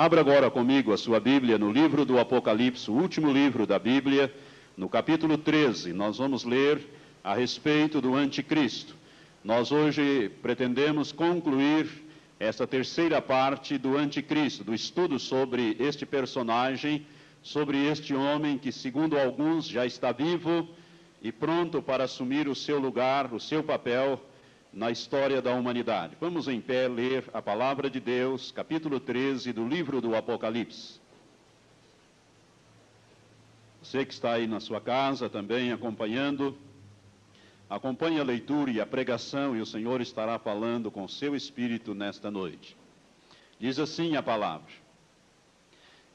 Abra agora comigo a sua Bíblia no livro do Apocalipse, o último livro da Bíblia, no capítulo 13. Nós vamos ler a respeito do Anticristo. Nós hoje pretendemos concluir essa terceira parte do Anticristo, do estudo sobre este personagem, sobre este homem que, segundo alguns, já está vivo e pronto para assumir o seu lugar, o seu papel na história da humanidade. Vamos em pé ler a palavra de Deus, capítulo 13 do livro do Apocalipse. Você que está aí na sua casa também acompanhando, acompanhe a leitura e a pregação, e o Senhor estará falando com seu espírito nesta noite. Diz assim a palavra: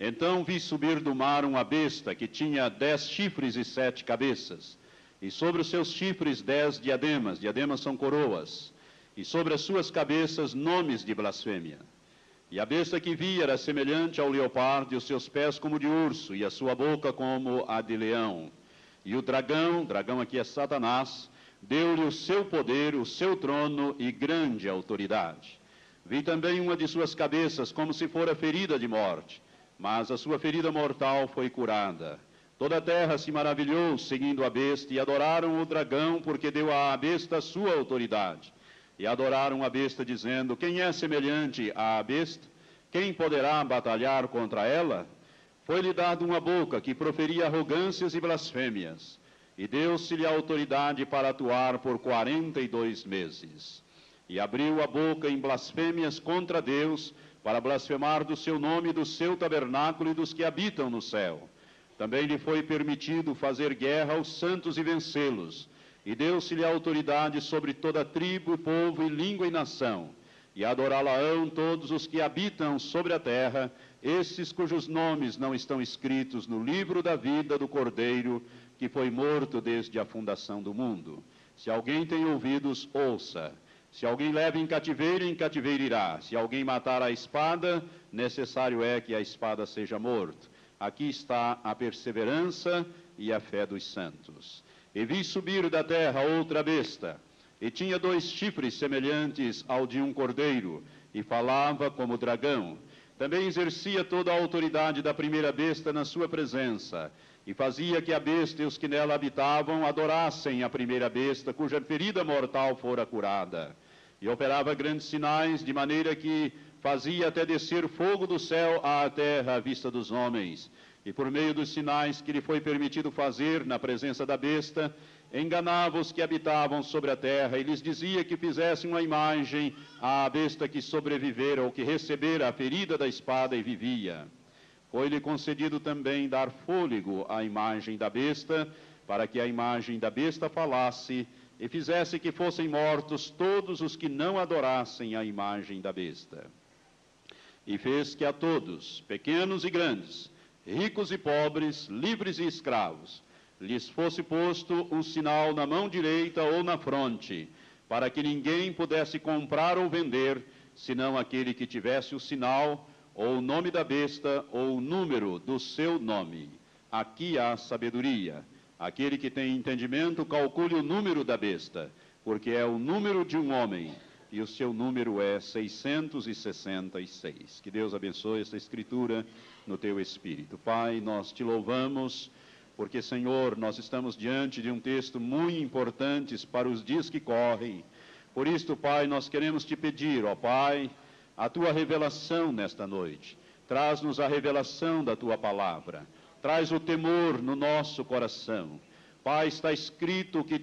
Então vi subir do mar uma besta que tinha 10 chifres e 7 cabeças, e sobre os seus chifres 10 diademas, diademas são coroas, e sobre as suas cabeças nomes de blasfêmia. E a besta que vi era semelhante ao leopardo, e os seus pés como de urso, e a sua boca como a de leão. E o dragão aqui é Satanás, deu-lhe o seu poder, o seu trono e grande autoridade. Vi também uma de suas cabeças como se fora ferida de morte, mas a sua ferida mortal foi curada. Toda a terra se maravilhou seguindo a besta, e adoraram o dragão, porque deu à besta a sua autoridade. E adoraram a besta, dizendo: Quem é semelhante à besta? Quem poderá batalhar contra ela? Foi-lhe dado uma boca que proferia arrogâncias e blasfêmias, e deu-se-lhe a autoridade para atuar por 42 meses. E abriu a boca em blasfêmias contra Deus, para blasfemar do seu nome, do seu tabernáculo e dos que habitam no céu. Também lhe foi permitido fazer guerra aos santos e vencê-los, e deu-se-lhe a autoridade sobre toda tribo, povo e língua e nação, e adorá-la-ão todos os que habitam sobre a terra, esses cujos nomes não estão escritos no livro da vida do Cordeiro, que foi morto desde a fundação do mundo. Se alguém tem ouvidos, ouça. Se alguém leva em cativeiro irá. Se alguém matar a espada, necessário é que a espada seja morto. Aqui está a perseverança e a fé dos santos. E vi subir da terra outra besta, e tinha 2 chifres semelhantes ao de um cordeiro, e falava como dragão. Também exercia toda a autoridade da primeira besta na sua presença, e fazia que a besta e os que nela habitavam adorassem a primeira besta, cuja ferida mortal fora curada. E operava grandes sinais, de maneira que fazia até descer fogo do céu à terra à vista dos homens. E por meio dos sinais que lhe foi permitido fazer na presença da besta, enganava os que habitavam sobre a terra, e lhes dizia que fizessem uma imagem à besta que sobrevivera, ou que recebera a ferida da espada e vivia. Foi-lhe concedido também dar fôlego à imagem da besta, para que a imagem da besta falasse, e fizesse que fossem mortos todos os que não adorassem a imagem da besta. E fez que a todos, pequenos e grandes, ricos e pobres, livres e escravos, lhes fosse posto um sinal na mão direita ou na fronte, para que ninguém pudesse comprar ou vender, senão aquele que tivesse o sinal, ou o nome da besta, ou o número do seu nome. Aqui há sabedoria. Aquele que tem entendimento, calcule o número da besta, porque é o número de um homem, e o seu número é 666. Que Deus abençoe esta escritura no teu espírito. Pai, nós te louvamos, porque, Senhor, nós estamos diante de um texto muito importante para os dias que correm. Por isto, Pai, nós queremos te pedir, ó Pai, a tua revelação nesta noite. Traz-nos a revelação da tua palavra. Traz o temor no nosso coração. Pai, está escrito que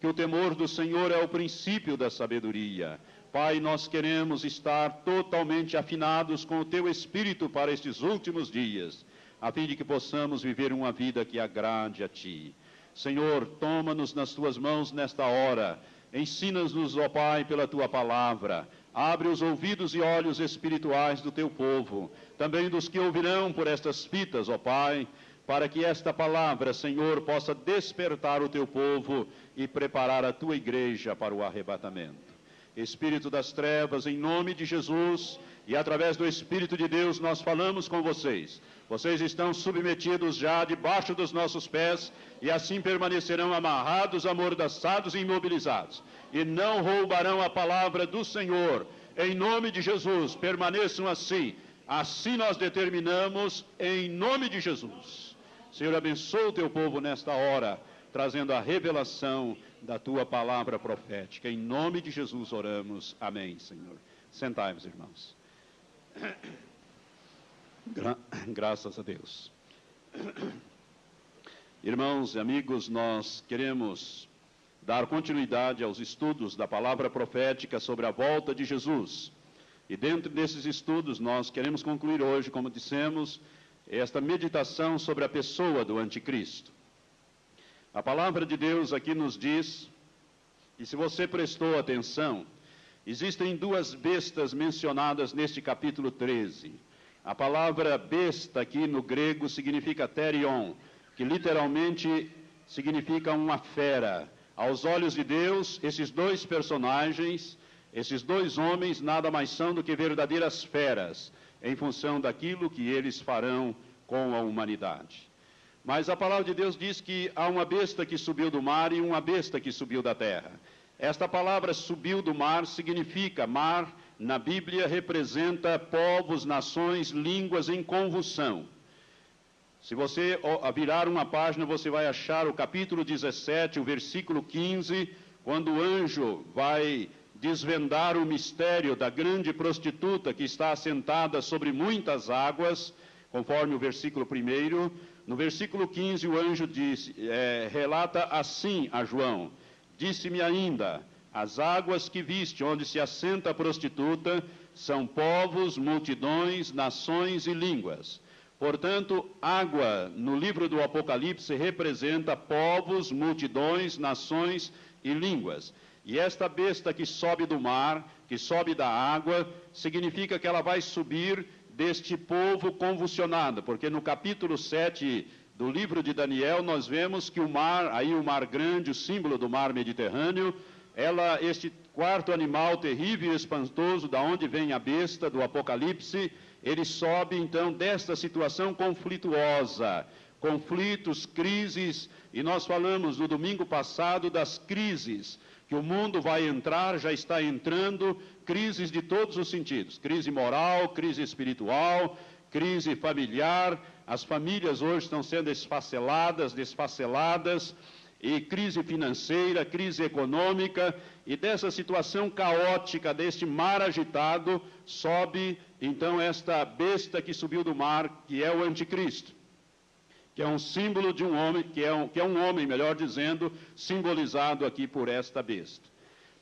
o temor do Senhor é o princípio da sabedoria. Pai, nós queremos estar totalmente afinados com o teu Espírito para estes últimos dias, a fim de que possamos viver uma vida que agrade a ti. Senhor, toma-nos nas tuas mãos nesta hora. Ensina-nos, ó Pai, pela tua palavra. Abre os ouvidos e olhos espirituais do teu povo, também dos que ouvirão por estas fitas, ó Pai, para que esta palavra, Senhor, possa despertar o teu povo e preparar a tua igreja para o arrebatamento. Espírito das trevas, em nome de Jesus, e através do Espírito de Deus, nós falamos com vocês. Vocês estão submetidos já debaixo dos nossos pés, e assim permanecerão amarrados, amordaçados e imobilizados, e não roubarão a palavra do Senhor. Em nome de Jesus, permaneçam assim, Assim nós determinamos em nome de Jesus. Senhor, abençoa o teu povo nesta hora, trazendo a revelação da tua palavra profética. Em nome de Jesus oramos. Amém, Senhor. Sentai-vos, irmãos. Graças a Deus. Irmãos e amigos, nós queremos dar continuidade aos estudos da palavra profética sobre a volta de Jesus. E dentro desses estudos nós queremos concluir hoje, como dissemos, esta meditação sobre a pessoa do anticristo. A palavra de Deus aqui nos diz, e se você prestou atenção, existem duas bestas mencionadas neste capítulo 13. A palavra besta aqui no grego significa therion, que literalmente significa uma fera. Aos olhos de Deus, esses dois personagens, esses dois homens, nada mais são do que verdadeiras feras, em função daquilo que eles farão com a humanidade. Mas a palavra de Deus diz que há uma besta que subiu do mar e uma besta que subiu da terra. Esta palavra subiu do mar significa, mar na Bíblia representa povos, nações, línguas em convulsão. Se você virar uma página, você vai achar o capítulo 17, o versículo 15, quando o anjo vai desvendar o mistério da grande prostituta que está assentada sobre muitas águas, conforme o versículo 1. No versículo 15, o anjo relata assim a João: disse-me ainda, as águas que viste, onde se assenta a prostituta, são povos, multidões, nações e línguas. Portanto, água, no livro do Apocalipse, representa povos, multidões, nações e línguas. E esta besta que sobe do mar, que sobe da água, significa que ela vai subir deste povo convulsionado, porque no capítulo 7 do livro de Daniel, nós vemos que o mar, aí o mar grande, o símbolo do mar Mediterrâneo, este quarto animal terrível e espantoso, da onde vem a besta do Apocalipse, ele sobe então desta situação conflituosa, conflitos, crises, e nós falamos no domingo passado das crises que o mundo vai entrar, já está entrando, crises de todos os sentidos, crise moral, crise espiritual, crise familiar, as famílias hoje estão sendo desfaceladas, e crise financeira, crise econômica, e dessa situação caótica, deste mar agitado, sobe então esta besta que subiu do mar, que é o anticristo, que é um símbolo de um homem, que é um homem, melhor dizendo, simbolizado aqui por esta besta.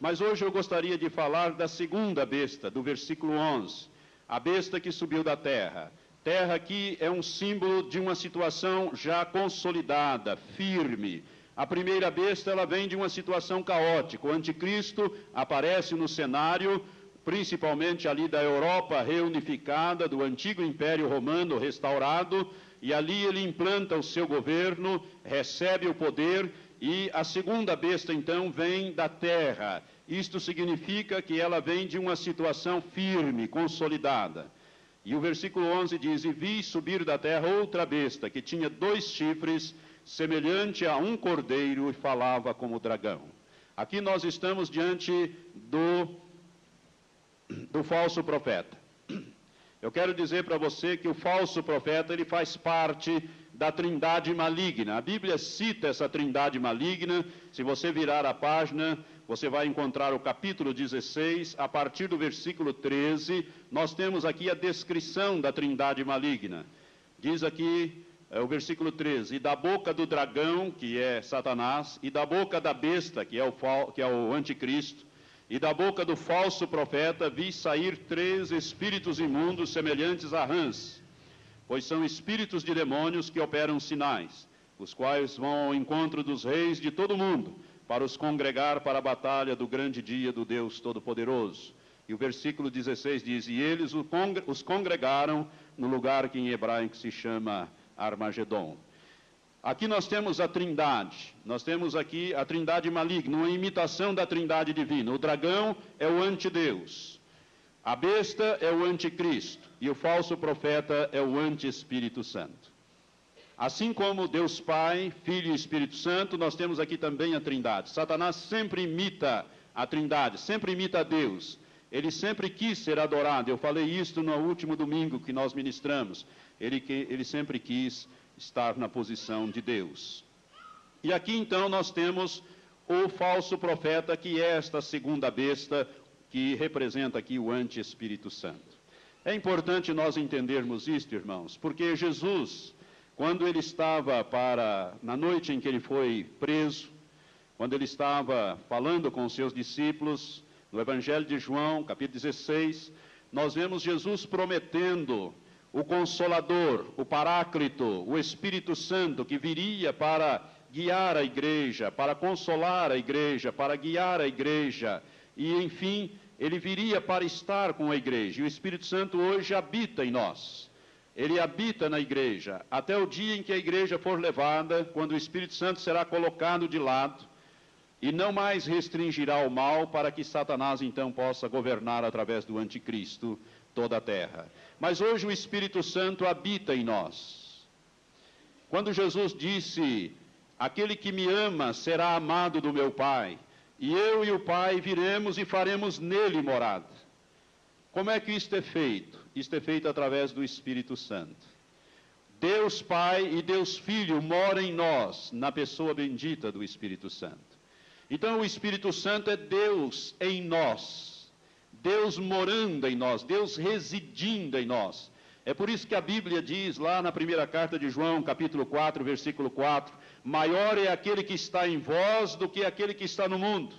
Mas hoje eu gostaria de falar da segunda besta, do versículo 11, a besta que subiu da terra. Terra aqui é um símbolo de uma situação já consolidada, firme. A primeira besta, ela vem de uma situação caótica. O anticristo aparece no cenário, principalmente ali da Europa reunificada, do antigo Império Romano restaurado, e ali ele implanta o seu governo, recebe o poder, e a segunda besta, então, vem da terra. Isto significa que ela vem de uma situação firme, consolidada. E o versículo 11 diz, e vi subir da terra outra besta, que tinha 2 chifres, semelhante a um cordeiro, e falava como dragão. Aqui nós estamos diante do falso profeta. Eu quero dizer para você que o falso profeta, ele faz parte da trindade maligna. A Bíblia cita essa trindade maligna. Se você virar a página, você vai encontrar o capítulo 16, a partir do versículo 13, nós temos aqui a descrição da trindade maligna. Diz aqui, o versículo 13, e da boca do dragão, que é Satanás, e da boca da besta, que é o anticristo, e da boca do falso profeta vi sair 3 espíritos imundos semelhantes a rãs, pois são espíritos de demônios que operam sinais, os quais vão ao encontro dos reis de todo o mundo, para os congregar para a batalha do grande dia do Deus Todo-Poderoso. E o versículo 16 diz, e eles os congregaram no lugar que em hebraico se chama Armagedon. Aqui nós temos a trindade, nós temos aqui a trindade maligna, uma imitação da trindade divina. O dragão é o antideus, a besta é o anticristo, e o falso profeta é o anti-Espírito Santo. Assim como Deus Pai, Filho e Espírito Santo, nós temos aqui também a trindade. Satanás sempre imita a trindade, sempre imita a Deus. ele sempre quis ser adorado. Eu falei isso no último domingo que nós ministramos. Ele sempre quis estar na posição de Deus. E aqui então nós temos o falso profeta, que é esta segunda besta, que representa aqui o anti-Espírito Santo. É importante nós entendermos isto, irmãos, porque Jesus, quando ele estava na noite em que ele foi preso, quando ele estava falando com os seus discípulos, no Evangelho de João, capítulo 16, nós vemos Jesus prometendo o Consolador, o Paráclito, o Espírito Santo, que viria para guiar a igreja, para consolar a igreja, para guiar a igreja, e enfim, ele viria para estar com a igreja. E o Espírito Santo hoje habita em nós. Ele habita na igreja, até o dia em que a igreja for levada, quando o Espírito Santo será colocado de lado, e não mais restringirá o mal, para que Satanás então possa governar através do anticristo toda a terra. Mas hoje o Espírito Santo habita em nós. Quando Jesus disse: aquele que me ama será amado do meu Pai, e eu e o Pai viremos e faremos nele morada. Como é que isto é feito? Isto é feito através do Espírito Santo. Deus Pai e Deus Filho moram em nós, na pessoa bendita do Espírito Santo. Então o Espírito Santo é Deus em nós, Deus morando em nós, Deus residindo em nós. É por isso que a Bíblia diz lá na primeira carta de João, capítulo 4, versículo 4, maior é aquele que está em vós do que aquele que está no mundo.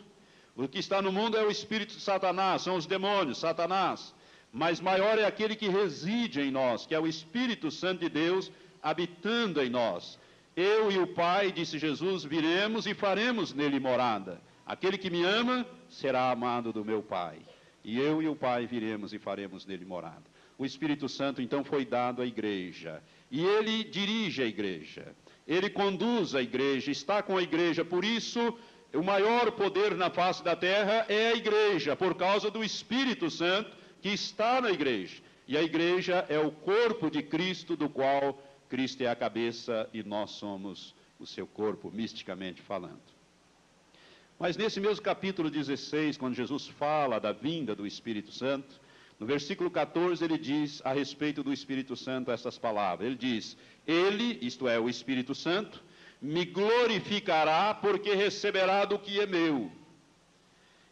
O que está no mundo é o espírito de Satanás, são os demônios, Satanás. Mas maior é aquele que reside em nós, que é o Espírito Santo de Deus habitando em nós. Eu e o Pai, disse Jesus, viremos e faremos nele morada. Aquele que me ama será amado do meu Pai. E eu e o Pai viremos e faremos nele morada. O Espírito Santo então foi dado à igreja. E ele dirige a igreja. Ele conduz a igreja, está com a igreja. Por isso, o maior poder na face da terra é a igreja, por causa do Espírito Santo que está na igreja. E a igreja é o corpo de Cristo, do qual Cristo é a cabeça e nós somos o seu corpo, misticamente falando. Mas nesse mesmo capítulo 16, quando Jesus fala da vinda do Espírito Santo, no versículo 14 ele diz a respeito do Espírito Santo essas palavras. Ele diz: ele, isto é, o Espírito Santo, me glorificará porque receberá do que é meu.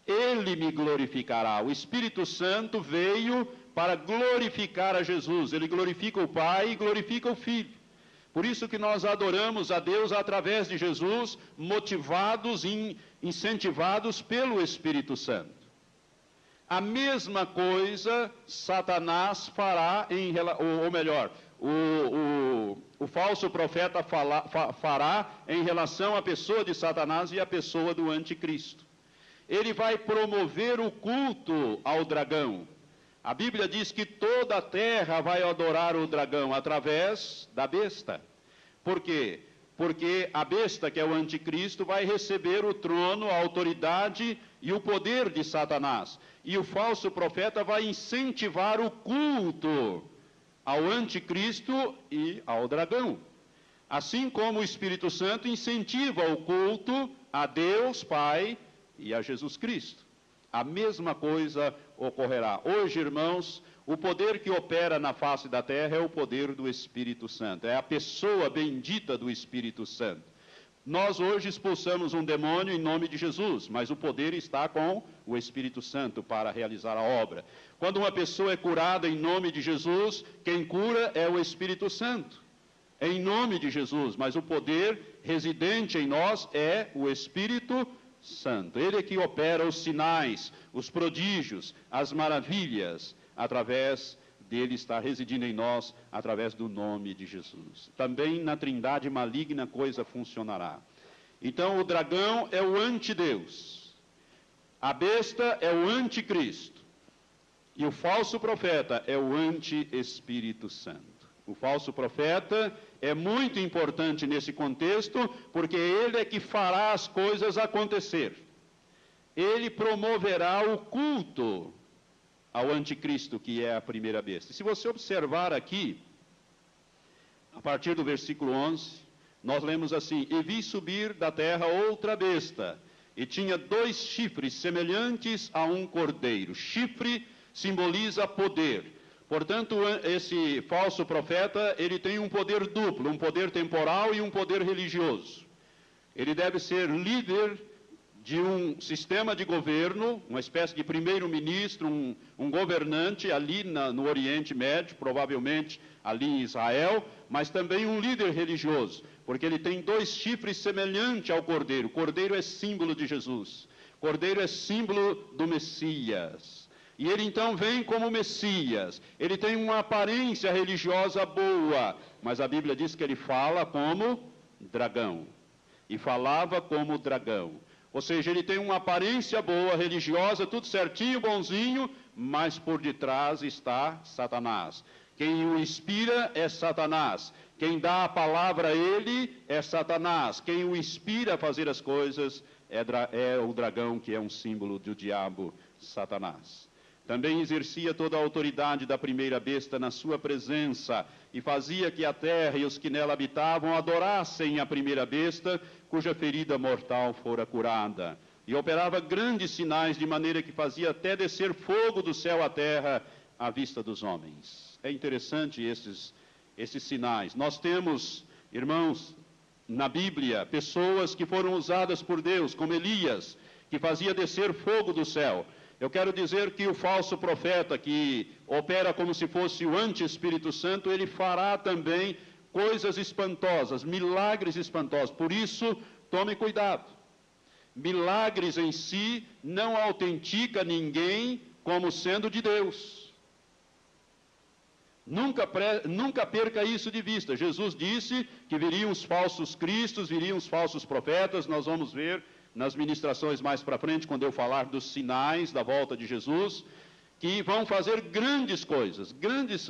Ele me glorificará. O Espírito Santo veio para glorificar a Jesus. Ele glorifica o Pai e glorifica o Filho. Por isso que nós adoramos a Deus através de Jesus, motivados e incentivados pelo Espírito Santo. A mesma coisa Satanás fará, ou melhor, o falso profeta fará em relação à pessoa de Satanás e à pessoa do anticristo. Ele vai promover o culto ao dragão. A Bíblia diz que toda a terra vai adorar o dragão através da besta. Por quê? Porque a besta, que é o anticristo, vai receber o trono, a autoridade e o poder de Satanás. E o falso profeta vai incentivar o culto ao anticristo e ao dragão. Assim como o Espírito Santo incentiva o culto a Deus Pai e a Jesus Cristo. A mesma coisa ocorrerá. Hoje, irmãos, o poder que opera na face da terra é o poder do Espírito Santo. É a pessoa bendita do Espírito Santo. Nós hoje expulsamos um demônio em nome de Jesus, mas o poder está com o Espírito Santo para realizar a obra. Quando uma pessoa é curada em nome de Jesus, quem cura é o Espírito Santo. É em nome de Jesus, mas o poder residente em nós é o Espírito Santo. Ele é que opera os sinais, os prodígios, as maravilhas, através dele estar residindo em nós, através do nome de Jesus. Também na trindade maligna coisa funcionará. Então o dragão é o antideus, a besta é o anticristo, e o falso profeta é o anti-Espírito Santo. O falso profeta é muito importante nesse contexto, porque ele é que fará as coisas acontecer. Ele promoverá o culto ao anticristo, que é a primeira besta. Se você observar aqui, a partir do versículo 11, nós lemos assim: e vi subir da terra outra besta, e tinha 2 chifres semelhantes a um cordeiro. Chifre simboliza poder. Portanto, esse falso profeta, ele tem um poder duplo, um poder temporal e um poder religioso. Ele deve ser líder de um sistema de governo, uma espécie de primeiro-ministro, um governante ali no Oriente Médio, provavelmente ali em Israel, mas também um líder religioso, porque ele tem 2 chifres semelhantes ao cordeiro. Cordeiro é símbolo de Jesus. Cordeiro é símbolo do Messias. E ele então vem como Messias. Ele tem uma aparência religiosa boa, mas a Bíblia diz que ele fala como dragão. E falava como dragão. Ou seja, ele tem uma aparência boa, religiosa, tudo certinho, bonzinho, mas por detrás está Satanás. Quem o inspira é Satanás. Quem dá a palavra a ele é Satanás. Quem o inspira a fazer as coisas é o dragão, que é um símbolo do diabo, Satanás. Também exercia toda a autoridade da primeira besta na sua presença e fazia que a terra e os que nela habitavam adorassem a primeira besta, cuja ferida mortal fora curada. E operava grandes sinais, de maneira que fazia até descer fogo do céu à terra à vista dos homens. É interessante esses sinais. Nós temos, irmãos, na Bíblia, pessoas que foram usadas por Deus, como Elias, que fazia descer fogo do céu. Eu quero dizer que o falso profeta, que opera como se fosse o anti-Espírito Santo, ele fará também coisas espantosas, milagres espantosos. Por isso, tome cuidado. Milagres em si não autentica ninguém como sendo de Deus. Nunca perca isso de vista. Jesus disse que viriam os falsos cristos, viriam os falsos profetas. Nós vamos ver nas ministrações mais para frente, quando eu falar dos sinais da volta de Jesus, que vão fazer grandes coisas,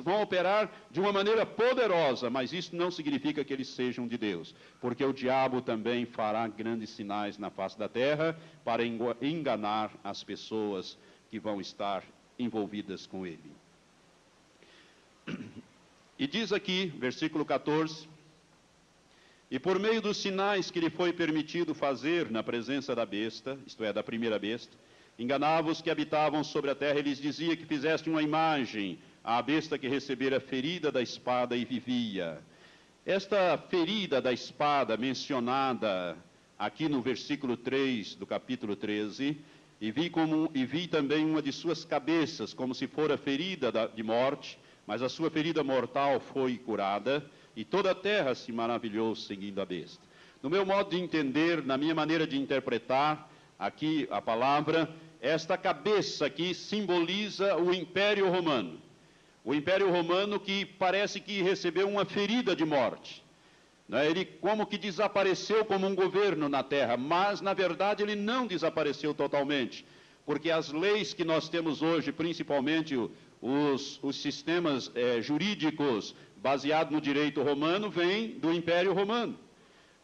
vão operar de uma maneira poderosa, mas isso não significa que eles sejam de Deus, porque o diabo também fará grandes sinais na face da terra para enganar as pessoas que vão estar envolvidas com ele. E diz aqui, versículo 14, e por meio dos sinais que lhe foi permitido fazer na presença da besta, isto é, da primeira besta, enganava os que habitavam sobre a terra e lhes dizia que fizeste uma imagem à besta que recebera ferida da espada e vivia. Esta ferida da espada mencionada aqui no versículo 3 do capítulo 13, e vi também uma de suas cabeças, como se fora ferida de morte, mas a sua ferida mortal foi curada, e toda a terra se maravilhou seguindo a besta. No meu modo de entender, na minha maneira de interpretar aqui a palavra, esta cabeça aqui simboliza o Império Romano. O Império Romano que parece que recebeu uma ferida de morte. Ele como que desapareceu como um governo na terra, mas na verdade ele não desapareceu totalmente, porque as leis que nós temos hoje, principalmente os sistemas jurídicos baseados no direito romano, vêm do Império Romano.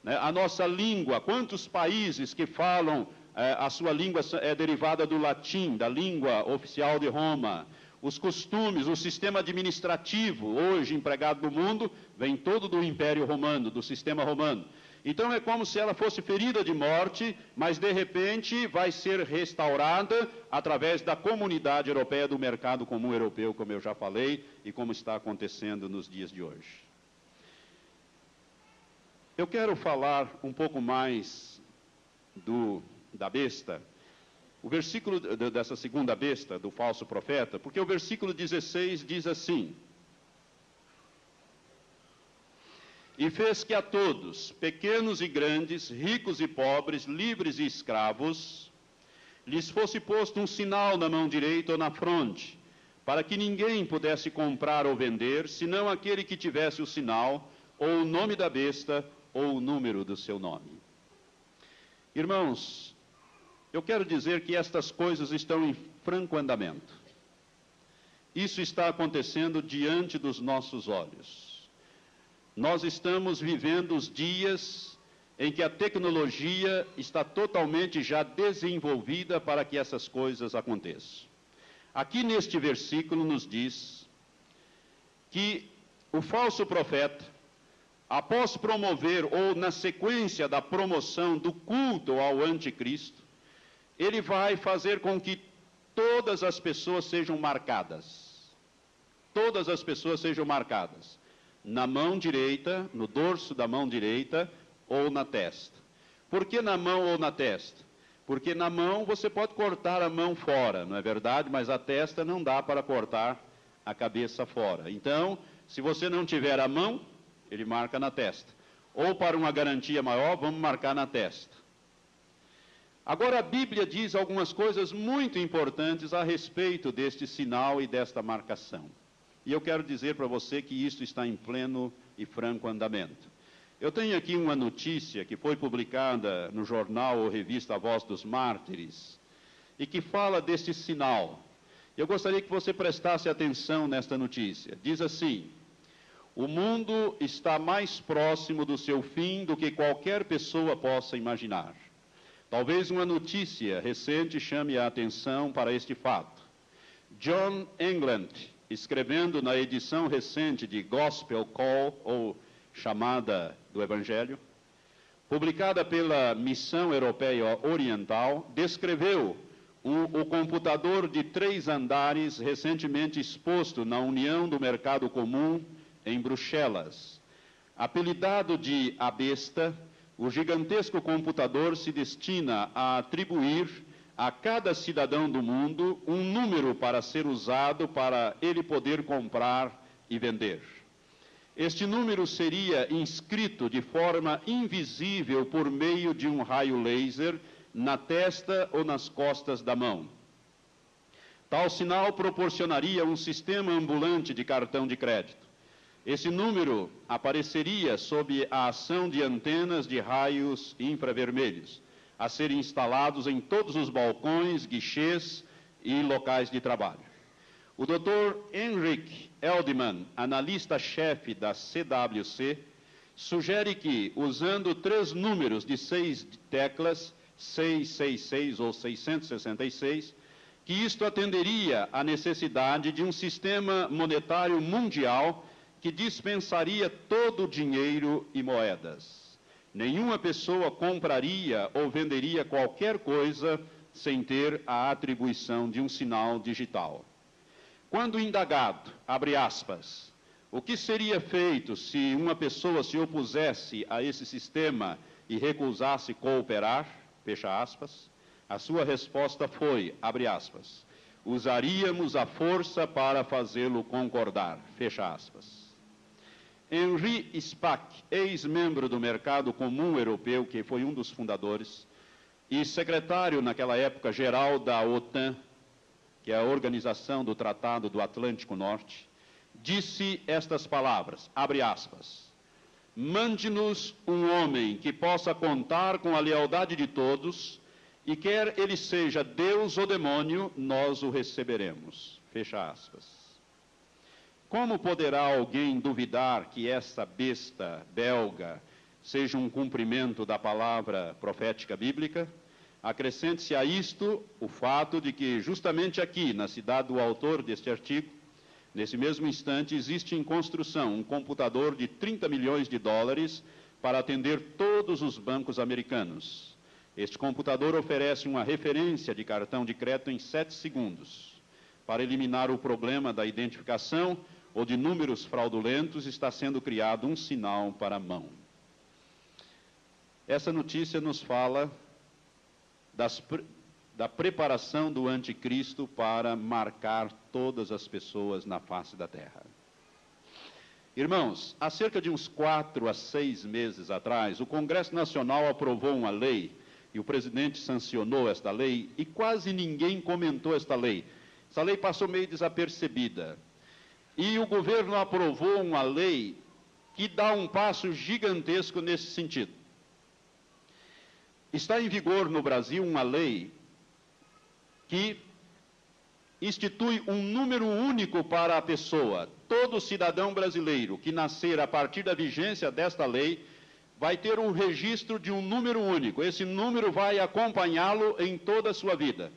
A nossa língua, quantos países que falam, a sua língua é derivada do latim, da língua oficial de Roma. Os costumes, o sistema administrativo, hoje empregado no mundo, vem todo do Império Romano, do sistema romano. Então é como se ela fosse ferida de morte, mas de repente vai ser restaurada através da comunidade europeia, do mercado comum europeu, como eu já falei, e como está acontecendo nos dias de hoje. Eu quero falar um pouco mais da besta, o versículo dessa segunda besta, do falso profeta, porque o versículo 16 diz assim: e fez que a todos, pequenos e grandes, ricos e pobres, livres e escravos, lhes fosse posto um sinal na mão direita ou na fronte, para que ninguém pudesse comprar ou vender, senão aquele que tivesse o sinal, ou o nome da besta, ou o número do seu nome. Irmãos, eu quero dizer que estas coisas estão em franco andamento. Isso está acontecendo diante dos nossos olhos. Nós estamos vivendo os dias em que a tecnologia está totalmente já desenvolvida para que essas coisas aconteçam. Aqui neste versículo nos diz que o falso profeta, após promover, ou na sequência da promoção do culto ao anticristo, ele vai fazer com que todas as pessoas sejam marcadas. Todas as pessoas sejam marcadas. Na mão direita, no dorso da mão direita ou na testa. Por que na mão ou na testa? Porque na mão você pode cortar a mão fora, não é verdade? Mas a testa não dá para cortar a cabeça fora. Então, se você não tiver a mão, ele marca na testa. Ou para uma garantia maior, vamos marcar na testa. Agora a Bíblia diz algumas coisas muito importantes a respeito deste sinal e desta marcação. E eu quero dizer para você que isso está em pleno e franco andamento. Eu tenho aqui uma notícia que foi publicada no jornal ou revista A Voz dos Mártires, e que fala deste sinal. Eu gostaria que você prestasse atenção nesta notícia. Diz assim: o mundo está mais próximo do seu fim do que qualquer pessoa possa imaginar. Talvez uma notícia recente chame a atenção para este fato. John England, escrevendo na edição recente de Gospel Call, ou Chamada do Evangelho, publicada pela Missão Europeia Oriental, descreveu o computador de 3 andares recentemente exposto na União do Mercado Comum, em Bruxelas. Apelidado de A Besta, o gigantesco computador se destina a atribuir a cada cidadão do mundo um número para ser usado para ele poder comprar e vender. Este número seria inscrito de forma invisível por meio de um raio laser na testa ou nas costas da mão. Tal sinal proporcionaria um sistema ambulante de cartão de crédito. Esse número apareceria sob a ação de antenas de raios infravermelhos, a serem instalados em todos os balcões, guichês e locais de trabalho. O Dr. Henrik Eldman, analista-chefe da CWC, sugere que, usando 3 números de 6 teclas, 666 ou 666, que isto atenderia à necessidade de um sistema monetário mundial que dispensaria todo o dinheiro e moedas. Nenhuma pessoa compraria ou venderia qualquer coisa sem ter a atribuição de um sinal digital. Quando indagado, abre aspas, o que seria feito se uma pessoa se opusesse a esse sistema e recusasse cooperar, fecha aspas, a sua resposta foi, abre aspas, usaríamos a força para fazê-lo concordar, fecha aspas. Henri Spack, ex-membro do Mercado Comum Europeu, que foi um dos fundadores, e secretário naquela época geral da OTAN, que é a Organização do Tratado do Atlântico Norte, disse estas palavras, abre aspas, mande-nos um homem que possa contar com a lealdade de todos, e quer ele seja Deus ou demônio, nós o receberemos, fecha aspas. Como poderá alguém duvidar que esta besta belga seja um cumprimento da palavra profética bíblica? Acrescente-se a isto o fato de que, justamente aqui, na cidade do autor deste artigo, nesse mesmo instante, existe em construção um computador de 30 milhões de dólares para atender todos os bancos americanos. Este computador oferece uma referência de cartão de crédito em 7 segundos. Para eliminar o problema da identificação ou de números fraudulentos, está sendo criado um sinal para a mão. Essa notícia nos fala da preparação do anticristo para marcar todas as pessoas na face da terra. Irmãos, há cerca de uns 4 a 6 meses atrás, o Congresso Nacional aprovou uma lei, e o presidente sancionou esta lei, e quase ninguém comentou esta lei. Essa lei passou meio desapercebida. E o governo aprovou uma lei que dá um passo gigantesco nesse sentido. Está em vigor no Brasil uma lei que institui um número único para a pessoa. Todo cidadão brasileiro que nascer a partir da vigência desta lei vai ter um registro de um número único. Esse número vai acompanhá-lo em toda a sua vida.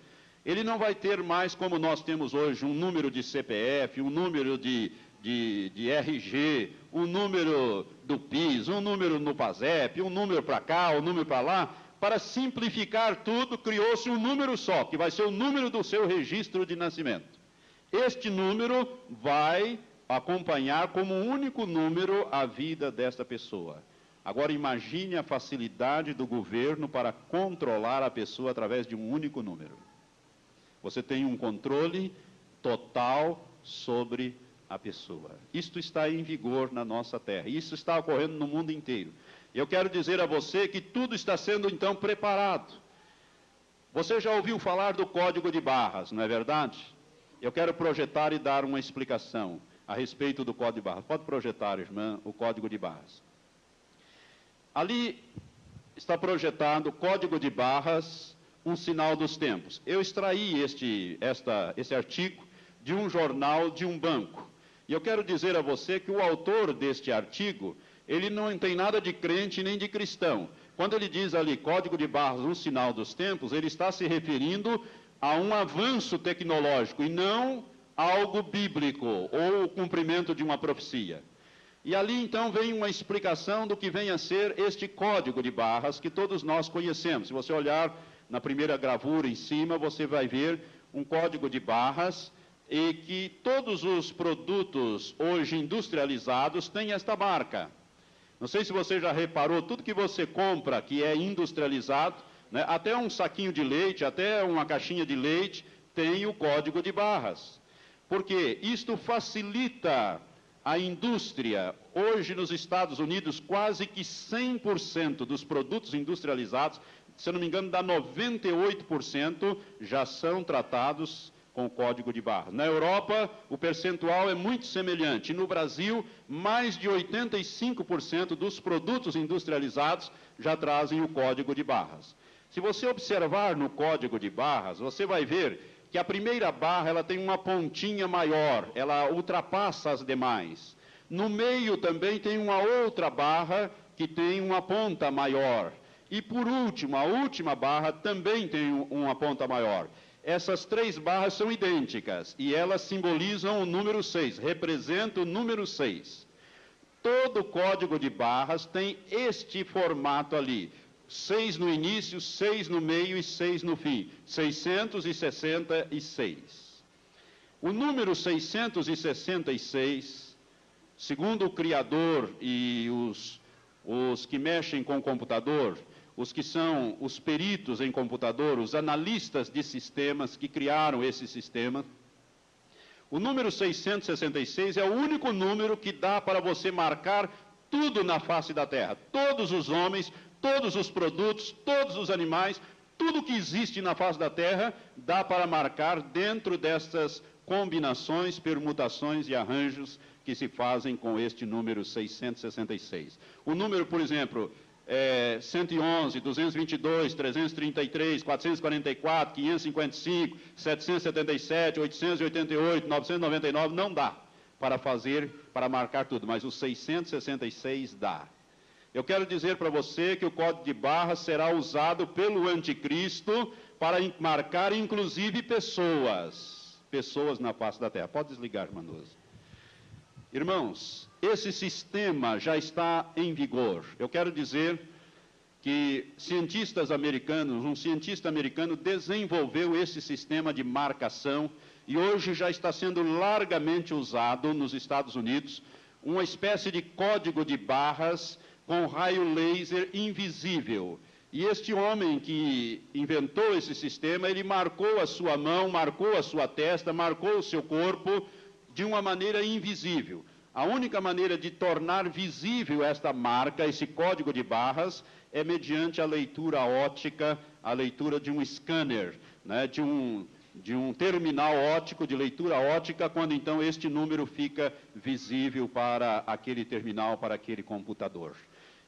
Ele não vai ter mais, como nós temos hoje, um número de CPF, um número de RG, um número do PIS, um número no PASEP, um número para cá, um número para lá. para simplificar tudo, criou-se um número só, que vai ser o número do seu registro de nascimento. Este número vai acompanhar como único número a vida desta pessoa. Agora imagine a facilidade do governo para controlar a pessoa através de um único número. Você tem um controle total sobre a pessoa. Isto está em vigor na nossa terra. Isso está ocorrendo no mundo inteiro. Eu quero dizer a você que tudo está sendo então preparado. Você já ouviu falar do Código de Barras, não é verdade? Eu quero projetar e dar uma explicação a respeito do Código de Barras. Pode projetar, irmã, o Código de Barras. Ali está projetado o Código de Barras, um sinal dos tempos. Eu extraí esse artigo de um jornal de um banco. E eu quero dizer a você que o autor deste artigo, ele não tem nada de crente nem de cristão. Quando ele diz ali Código de Barras, um sinal dos tempos, ele está se referindo a um avanço tecnológico e não algo bíblico ou o cumprimento de uma profecia. E ali então vem uma explicação do que vem a ser este Código de Barras que todos nós conhecemos. Se você olhar na primeira gravura em cima, você vai ver um Código de Barras e que todos os produtos hoje industrializados têm esta marca. Não sei se você já reparou, tudo que você compra que é industrializado, né, até um saquinho de leite, até uma caixinha de leite, tem o Código de Barras. Porque isto facilita a indústria. Hoje nos Estados Unidos, quase que 100% dos produtos industrializados, se eu não me engano, dá 98%, já são tratados com o Código de Barras. Na Europa, o percentual é muito semelhante. No Brasil, mais de 85% dos produtos industrializados já trazem o Código de Barras. Se você observar no Código de Barras, você vai ver que a primeira barra ela tem uma pontinha maior, ela ultrapassa as demais. No meio também tem uma outra barra que tem uma ponta maior. E por último, a última barra também tem uma ponta maior. Essas três barras são idênticas e elas simbolizam o número 6, representam o número 6. Todo o Código de Barras tem este formato ali. 6 no início, 6 no meio e 6 no fim. 666. O número 666, segundo o criador e os que mexem com o computador, os que são os peritos em computador, os analistas de sistemas que criaram esse sistema, o número 666 é o único número que dá para você marcar tudo na face da Terra. Todos os homens, todos os produtos, todos os animais, tudo que existe na face da Terra, dá para marcar dentro dessas combinações, permutações e arranjos que se fazem com este número 666. O número, por exemplo, 111, 222, 333, 444, 555, 777, 888, 999, não dá para marcar tudo, mas o 666 dá. Eu quero dizer para você que o Código de Barras será usado pelo anticristo para marcar, inclusive, pessoas na face da terra. Pode desligar, irmã Nusa. Irmãos, esse sistema já está em vigor. Eu quero dizer que um cientista americano desenvolveu esse sistema de marcação e hoje já está sendo largamente usado nos Estados Unidos, uma espécie de código de barras com raio laser invisível. E este homem que inventou esse sistema, ele marcou a sua mão, marcou a sua testa, marcou o seu corpo de uma maneira invisível. A única maneira de tornar visível esta marca, esse código de barras, é mediante a leitura óptica, a leitura de um scanner, né, de um terminal óptico, de leitura óptica, quando então este número fica visível para aquele terminal, para aquele computador.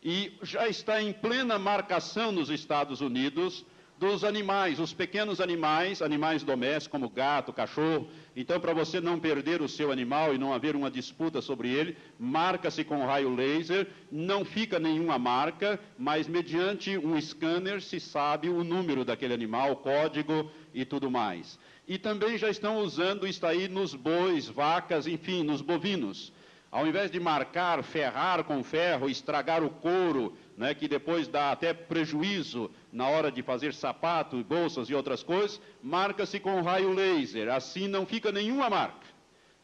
E já está em plena marcação nos Estados Unidos dos animais, os pequenos animais domésticos, como gato, cachorro. Então, para você não perder o seu animal e não haver uma disputa sobre ele, marca-se com raio laser, não fica nenhuma marca, mas mediante um scanner se sabe o número daquele animal, o código e tudo mais. E também já estão usando isso aí nos bois, vacas, enfim, nos bovinos. ao invés de marcar, ferrar com ferro, estragar o couro, né, que depois dá até prejuízo na hora de fazer sapato, bolsas e outras coisas, marca-se com raio laser, assim não fica nenhuma marca.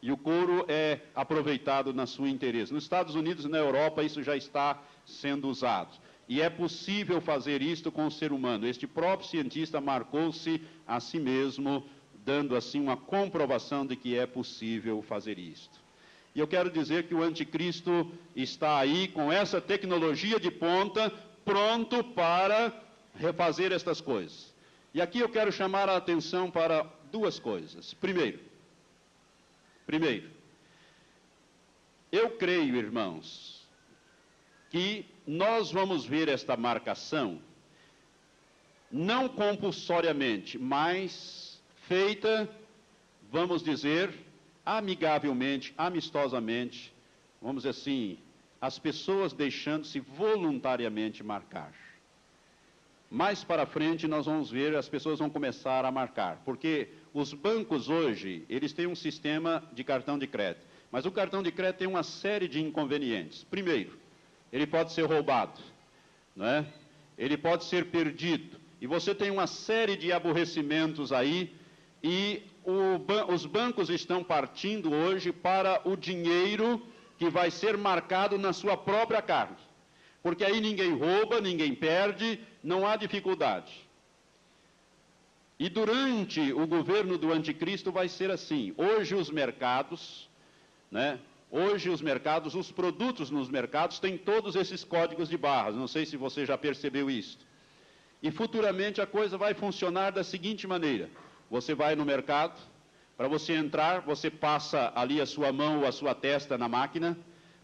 E o couro é aproveitado na sua inteireza. Nos Estados Unidos e na Europa isso já está sendo usado. E é possível fazer isto com o ser humano. Este próprio cientista marcou-se a si mesmo, dando assim uma comprovação de que é possível fazer isto. E eu quero dizer que o anticristo está aí com essa tecnologia de ponta, pronto para refazer estas coisas. E aqui eu quero chamar a atenção para duas coisas. Primeiro, eu creio, irmãos, que nós vamos ver esta marcação, não compulsoriamente, mas feita, vamos dizer, amigavelmente, amistosamente, vamos dizer assim, as pessoas deixando-se voluntariamente marcar. Mais para frente nós vamos ver, as pessoas vão começar a marcar, porque os bancos hoje, eles têm um sistema de cartão de crédito, mas o cartão de crédito tem uma série de inconvenientes. Primeiro, ele pode ser roubado, não é? Ele pode ser perdido, e você tem uma série de aborrecimentos aí, e os bancos estão partindo hoje para o dinheiro que vai ser marcado na sua própria carne, porque aí ninguém rouba, ninguém perde, não há dificuldade. E durante o governo do anticristo vai ser assim. Hoje os mercados, né? Hoje os mercados, os produtos nos mercados têm todos esses códigos de barras. Não sei se você já percebeu isso. E futuramente a coisa vai funcionar da seguinte maneira. Você vai no mercado, para você entrar, você passa ali a sua mão ou a sua testa na máquina,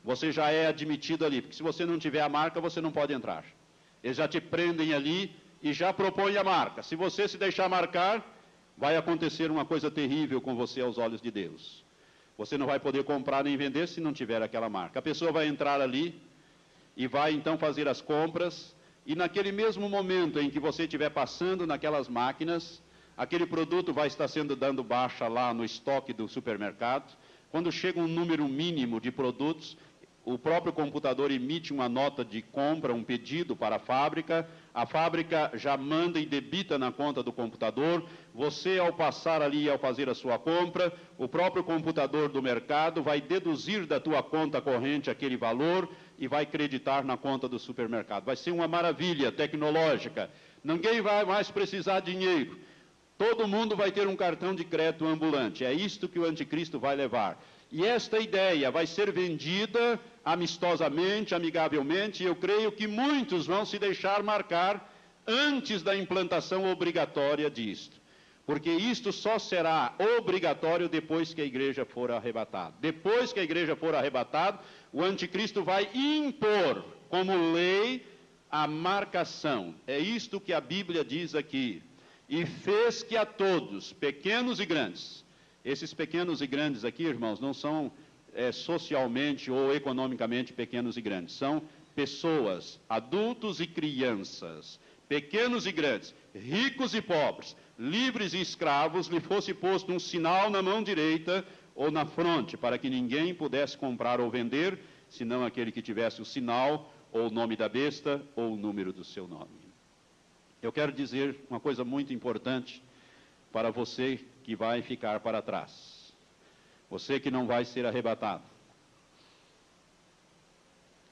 você já é admitido ali, porque se você não tiver a marca, você não pode entrar. Eles já te prendem ali e já propõem a marca. Se você se deixar marcar, vai acontecer uma coisa terrível com você aos olhos de Deus. Você não vai poder comprar nem vender se não tiver aquela marca. A pessoa vai entrar ali e vai então fazer as compras, e naquele mesmo momento em que você estiver passando naquelas máquinas, aquele produto vai estar sendo dando baixa lá no estoque do supermercado. Quando chega um número mínimo de produtos, o próprio computador emite uma nota de compra, um pedido para a fábrica já manda e debita na conta do computador, você ao passar ali e ao fazer a sua compra, o próprio computador do mercado vai deduzir da tua conta corrente aquele valor e vai creditar na conta do supermercado. Vai ser uma maravilha tecnológica, ninguém vai mais precisar de dinheiro, todo mundo vai ter um cartão de crédito ambulante, é isto que o anticristo vai levar. E esta ideia vai ser vendida amistosamente, amigavelmente, e eu creio que muitos vão se deixar marcar antes da implantação obrigatória disto. Porque isto só será obrigatório depois que a igreja for arrebatada. Depois que a igreja for arrebatada, o anticristo vai impor como lei a marcação. É isto que a Bíblia diz aqui. E fez que a todos, pequenos e grandes. Esses pequenos e grandes aqui, irmãos, não são socialmente ou economicamente pequenos e grandes. São pessoas, adultos e crianças, pequenos e grandes, ricos e pobres, livres e escravos, lhe fosse posto um sinal na mão direita ou na fronte, para que ninguém pudesse comprar ou vender, senão aquele que tivesse o sinal, ou o nome da besta, ou o número do seu nome. Eu quero dizer uma coisa muito importante para você que vai ficar para trás. Você que não vai ser arrebatado.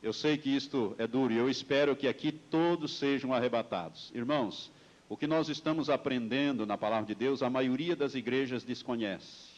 Eu sei que isto é duro e eu espero que aqui todos sejam arrebatados. Irmãos, o que nós estamos aprendendo na palavra de Deus, a maioria das igrejas desconhece.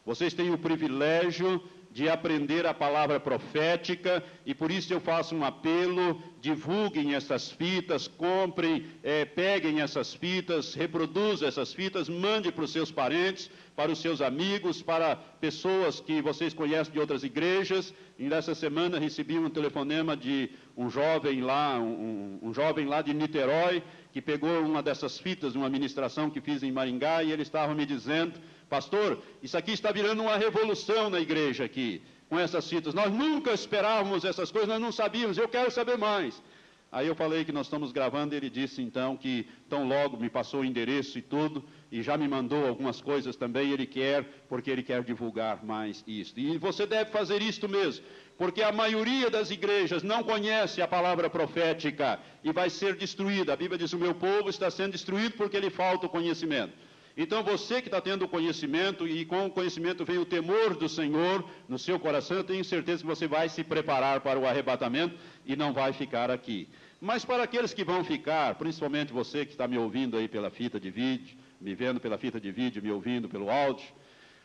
Vocês têm o privilégio de aprender a palavra profética, e por isso eu faço um apelo: divulguem essas fitas, comprem, peguem essas fitas, reproduzam essas fitas, mande para os seus parentes, para os seus amigos, para pessoas que vocês conhecem de outras igrejas. E nessa semana recebi um telefonema de um jovem lá, um jovem lá de Niterói, que pegou uma dessas fitas, uma ministração que fiz em Maringá, e ele estava me dizendo: pastor, isso aqui está virando uma revolução na igreja aqui, com essas fitas. Nós nunca esperávamos essas coisas, nós não sabíamos, eu quero saber mais. Aí eu falei que nós estamos gravando, e ele disse então que tão logo me passou o endereço e tudo, e já me mandou algumas coisas também, ele quer, porque ele quer divulgar mais isto. E você deve fazer isto mesmo, porque a maioria das igrejas não conhece a palavra profética e vai ser destruída. A Bíblia diz: o meu povo está sendo destruído porque lhe falta o conhecimento. Então você que está tendo o conhecimento, e com o conhecimento vem o temor do Senhor no seu coração, eu tenho certeza que você vai se preparar para o arrebatamento e não vai ficar aqui. Mas para aqueles que vão ficar, principalmente você que está me ouvindo aí pela fita de vídeo, me vendo pela fita de vídeo, me ouvindo pelo áudio,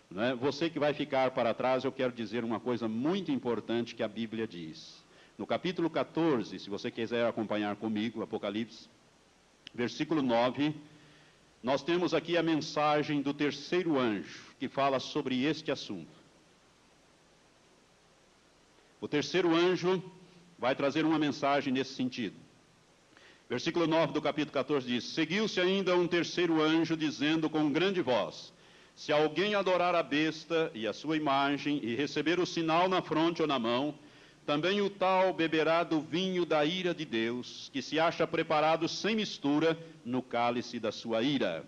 né? Você que vai ficar para trás, eu quero dizer uma coisa muito importante que a Bíblia diz. No capítulo 14, se você quiser acompanhar comigo, Apocalipse, versículo 9, nós temos aqui a mensagem do terceiro anjo, que fala sobre este assunto. O terceiro anjo vai trazer uma mensagem nesse sentido. Versículo 9 do capítulo 14 diz: seguiu-se ainda um terceiro anjo, dizendo com grande voz: se alguém adorar a besta e a sua imagem, e receber o sinal na fronte ou na mão, também o tal beberá do vinho da ira de Deus, que se acha preparado sem mistura no cálice da sua ira.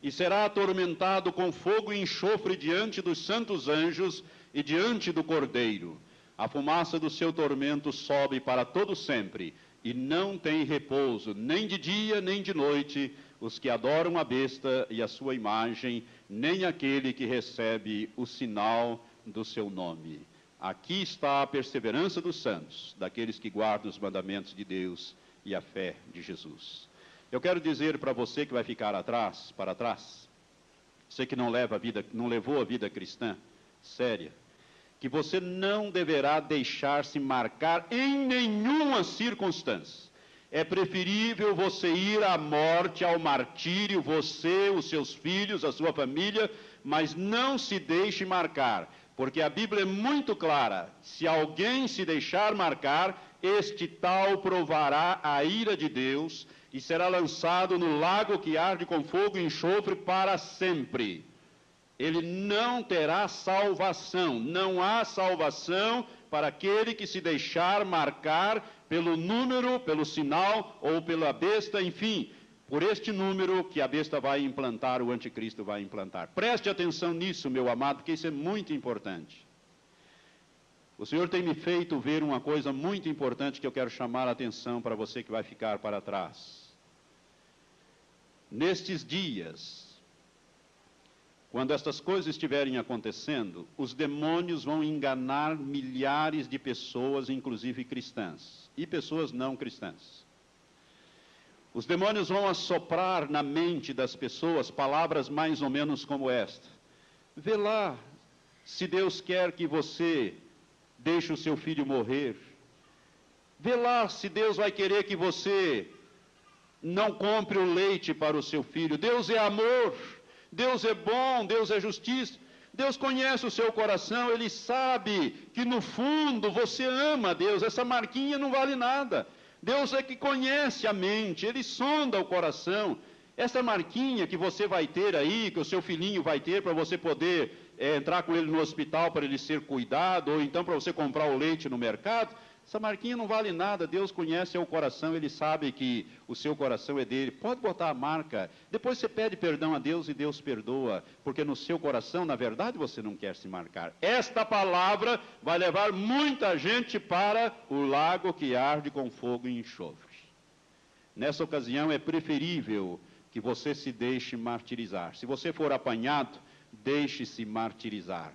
E será atormentado com fogo e enxofre diante dos santos anjos e diante do Cordeiro. A fumaça do seu tormento sobe para todo sempre, e não tem repouso, nem de dia nem de noite, os que adoram a besta e a sua imagem, nem aquele que recebe o sinal do seu nome. Aqui está a perseverança dos santos, daqueles que guardam os mandamentos de Deus e a fé de Jesus. Eu quero dizer para você que vai ficar para trás, você que não levou a vida cristã séria, que você não deverá deixar-se marcar em nenhuma circunstância. É preferível você ir à morte, ao martírio, você, os seus filhos, a sua família, mas não se deixe marcar, porque a Bíblia é muito clara: se alguém se deixar marcar, este tal provará a ira de Deus e será lançado no lago que arde com fogo e enxofre para sempre. Ele não terá salvação, não há salvação para aquele que se deixar marcar pelo número, pelo sinal ou pela besta, enfim, por este número que a besta vai implantar, o anticristo vai implantar. Preste atenção nisso, meu amado, porque isso é muito importante. O Senhor tem me feito ver uma coisa muito importante que eu quero chamar a atenção para você que vai ficar para trás. Nestes dias, quando estas coisas estiverem acontecendo, os demônios vão enganar milhares de pessoas, inclusive cristãs, e pessoas não cristãs. Os demônios vão assoprar na mente das pessoas palavras mais ou menos como esta: vê lá, se Deus quer que você deixe o seu filho morrer. Vê lá se Deus vai querer que você não compre o leite para o seu filho. Deus é amor, Deus é bom, Deus é justiça. Deus conhece o seu coração, Ele sabe que no fundo você ama a Deus. Essa marquinha não vale nada. Deus é que conhece a mente, Ele sonda o coração. Essa marquinha que você vai ter aí, que o seu filhinho vai ter para você poder entrar com ele no hospital para ele ser cuidado, ou então para você comprar o leite no mercado, essa marquinha não vale nada. Deus conhece o coração, Ele sabe que o seu coração é dele. Pode botar a marca, depois você pede perdão a Deus e Deus perdoa, porque no seu coração, na verdade, você não quer se marcar. Esta palavra vai levar muita gente para o lago que arde com fogo e enxofre. Nessa ocasião é preferível que você se deixe martirizar. Se você for apanhado, deixe-se martirizar.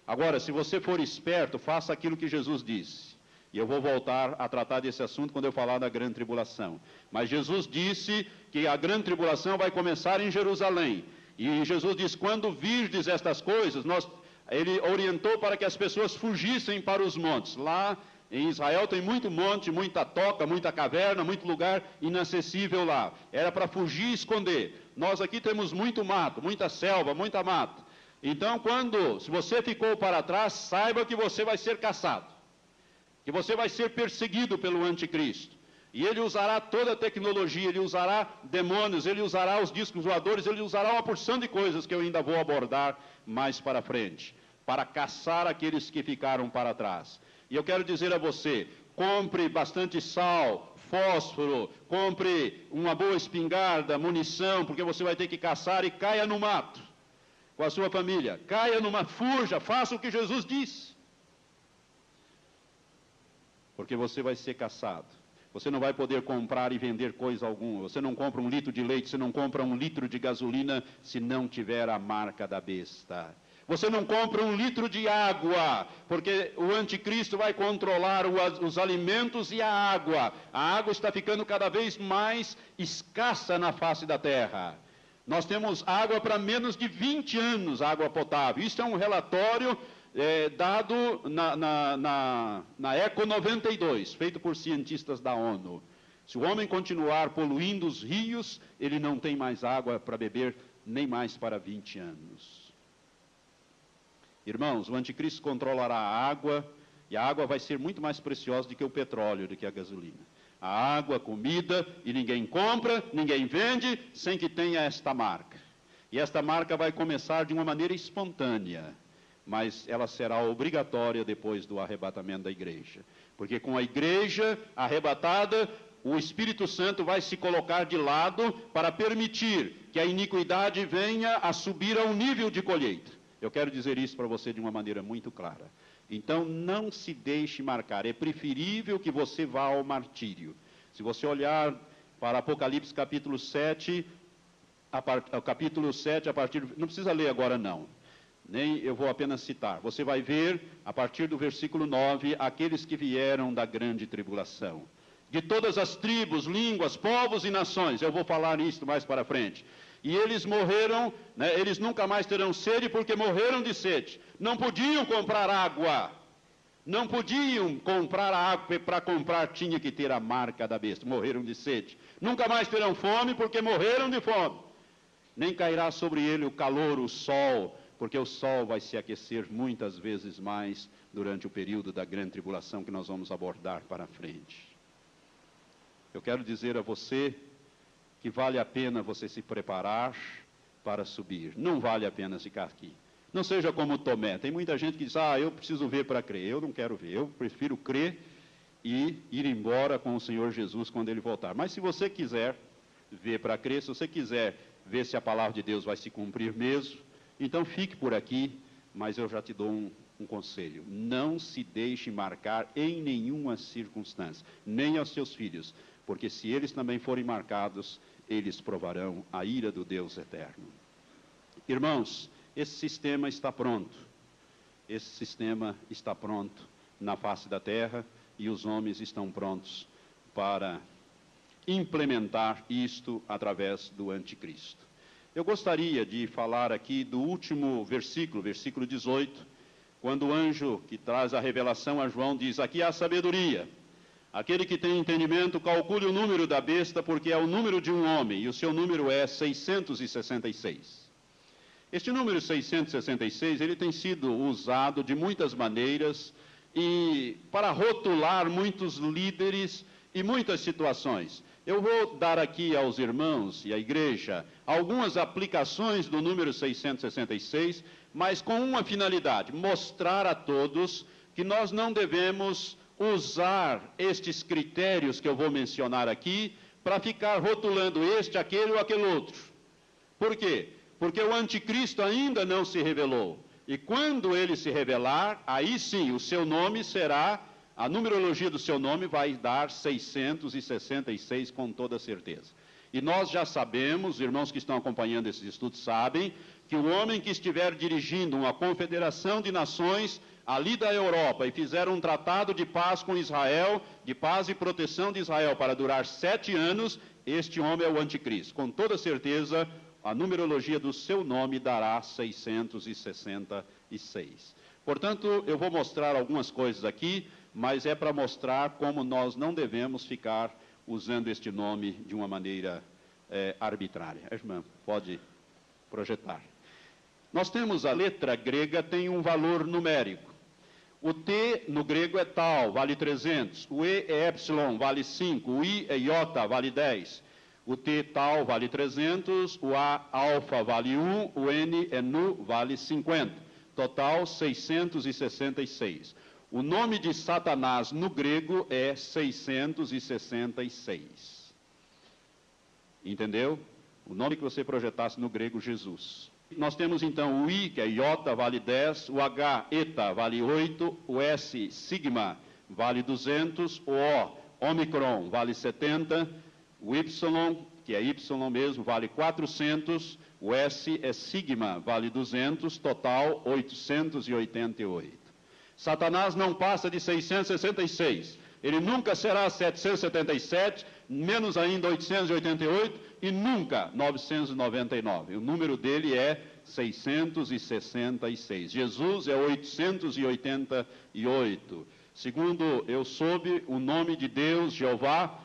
Agora, se você for esperto, faça aquilo que Jesus disse. E eu vou voltar a tratar desse assunto quando eu falar da grande tribulação. Mas Jesus disse que a grande tribulação vai começar em Jerusalém. E Jesus disse: quando virdes estas coisas, Ele orientou para que as pessoas fugissem para os montes. Lá em Israel tem muito monte, muita toca, muita caverna, muito lugar inacessível lá. Era para fugir e esconder. Nós aqui temos muito mato, muita selva, muita mata. Então, se você ficou para trás, saiba que você vai ser caçado, que você vai ser perseguido pelo anticristo. E ele usará toda a tecnologia, ele usará demônios, ele usará os discos voadores, ele usará uma porção de coisas que eu ainda vou abordar mais para frente, para caçar aqueles que ficaram para trás. E eu quero dizer a você: compre bastante sal, fósforo, compre uma boa espingarda, munição, porque você vai ter que caçar e caia no mato com a sua família. Caia numa fuja, faça o que Jesus disse. Porque você vai ser caçado. Você não vai poder comprar e vender coisa alguma. Você não compra 1 litro de leite, você não compra 1 litro de gasolina se não tiver a marca da besta. Você não compra 1 litro de água, porque o anticristo vai controlar os alimentos e a água. A água está ficando cada vez mais escassa na face da terra. Nós temos água para menos de 20 anos, água potável. Isso é um relatório dado na Eco 92, feito por cientistas da ONU. Se o homem continuar poluindo os rios, ele não tem mais água para beber, nem mais para 20 anos. Irmãos, o anticristo controlará a água, e a água vai ser muito mais preciosa do que o petróleo, do que a gasolina. A água, a comida, e ninguém compra, ninguém vende, sem que tenha esta marca. E esta marca vai começar de uma maneira espontânea, mas ela será obrigatória depois do arrebatamento da igreja. Porque com a igreja arrebatada, o Espírito Santo vai se colocar de lado para permitir que a iniquidade venha a subir ao nível de colheita. Eu quero dizer isso para você de uma maneira muito clara. Então, não se deixe marcar. É preferível que você vá ao martírio. Se você olhar para Apocalipse capítulo 7, capítulo 7, a partir... Não precisa ler agora, não. Nem eu vou apenas citar. Você vai ver, a partir do versículo 9, aqueles que vieram da grande tribulação. De todas as tribos, línguas, povos e nações. Eu vou falar nisso mais para frente. E eles morreram, eles nunca mais terão sede porque morreram de sede. Não podiam comprar água. Não podiam comprar água, para comprar tinha que ter a marca da besta. Morreram de sede. Nunca mais terão fome porque morreram de fome. Nem cairá sobre ele o calor, o sol, porque o sol vai se aquecer muitas vezes mais durante o período da grande tribulação que nós vamos abordar para frente. Eu quero dizer a você que vale a pena você se preparar para subir. Não vale a pena ficar aqui. Não seja como Tomé. Tem muita gente que diz, eu preciso ver para crer. Eu não quero ver. Eu prefiro crer e ir embora com o Senhor Jesus quando Ele voltar. Mas se você quiser ver para crer, se você quiser ver se a palavra de Deus vai se cumprir mesmo, então fique por aqui, mas eu já te dou um conselho. Não se deixe marcar em nenhuma circunstância, nem aos seus filhos, porque se eles também forem marcados, eles provarão a ira do Deus eterno. Irmãos, esse sistema está pronto. Esse sistema está pronto na face da terra e os homens estão prontos para implementar isto através do anticristo. Eu gostaria de falar aqui do último versículo, versículo 18, quando o anjo que traz a revelação a João diz, aqui há sabedoria. Aquele que tem entendimento, calcule o número da besta, porque é o número de um homem, e o seu número é 666. Este número 666, ele tem sido usado de muitas maneiras, e para rotular muitos líderes e muitas situações. Eu vou dar aqui aos irmãos e à igreja algumas aplicações do número 666, mas com uma finalidade, mostrar a todos que nós não devemos usar estes critérios que eu vou mencionar aqui para ficar rotulando este, aquele ou aquele outro. Por quê? Porque o anticristo ainda não se revelou. E quando ele se revelar, aí sim o seu nome será, a numerologia do seu nome vai dar 666 com toda certeza. E nós já sabemos, os irmãos que estão acompanhando esses estudos sabem, que o homem que estiver dirigindo uma confederação de nações ali da Europa e fizer um tratado de paz com Israel, de paz e proteção de Israel para durar 7 anos, este homem é o anticristo. Com toda certeza, a numerologia do seu nome dará 666. Portanto, eu vou mostrar algumas coisas aqui, mas é para mostrar como nós não devemos ficar usando este nome de uma maneira arbitrária. Irmã, pode projetar. Nós temos a letra grega, tem um valor numérico. O T no grego é tal, vale 300. O E é epsilon, vale 5. O I é iota, vale 10. O T tal vale 300. O A alfa vale 1. O N é nu, vale 50. Total 666. O nome de Satanás no grego é 666. Entendeu? O nome que você projetasse no grego, Jesus. Nós temos então o I, que é iota, vale 10, o H, eta, vale 8, o S, sigma, vale 200, o O, omicron, vale 70, o Y, que é Y mesmo, vale 400, o S é sigma, vale 200, total 888. Satanás não passa de 666. Ele nunca será 777, menos ainda 888 e nunca 999. O número dele é 666. Jesus é 888. Segundo eu soube, o nome de Deus, Jeová,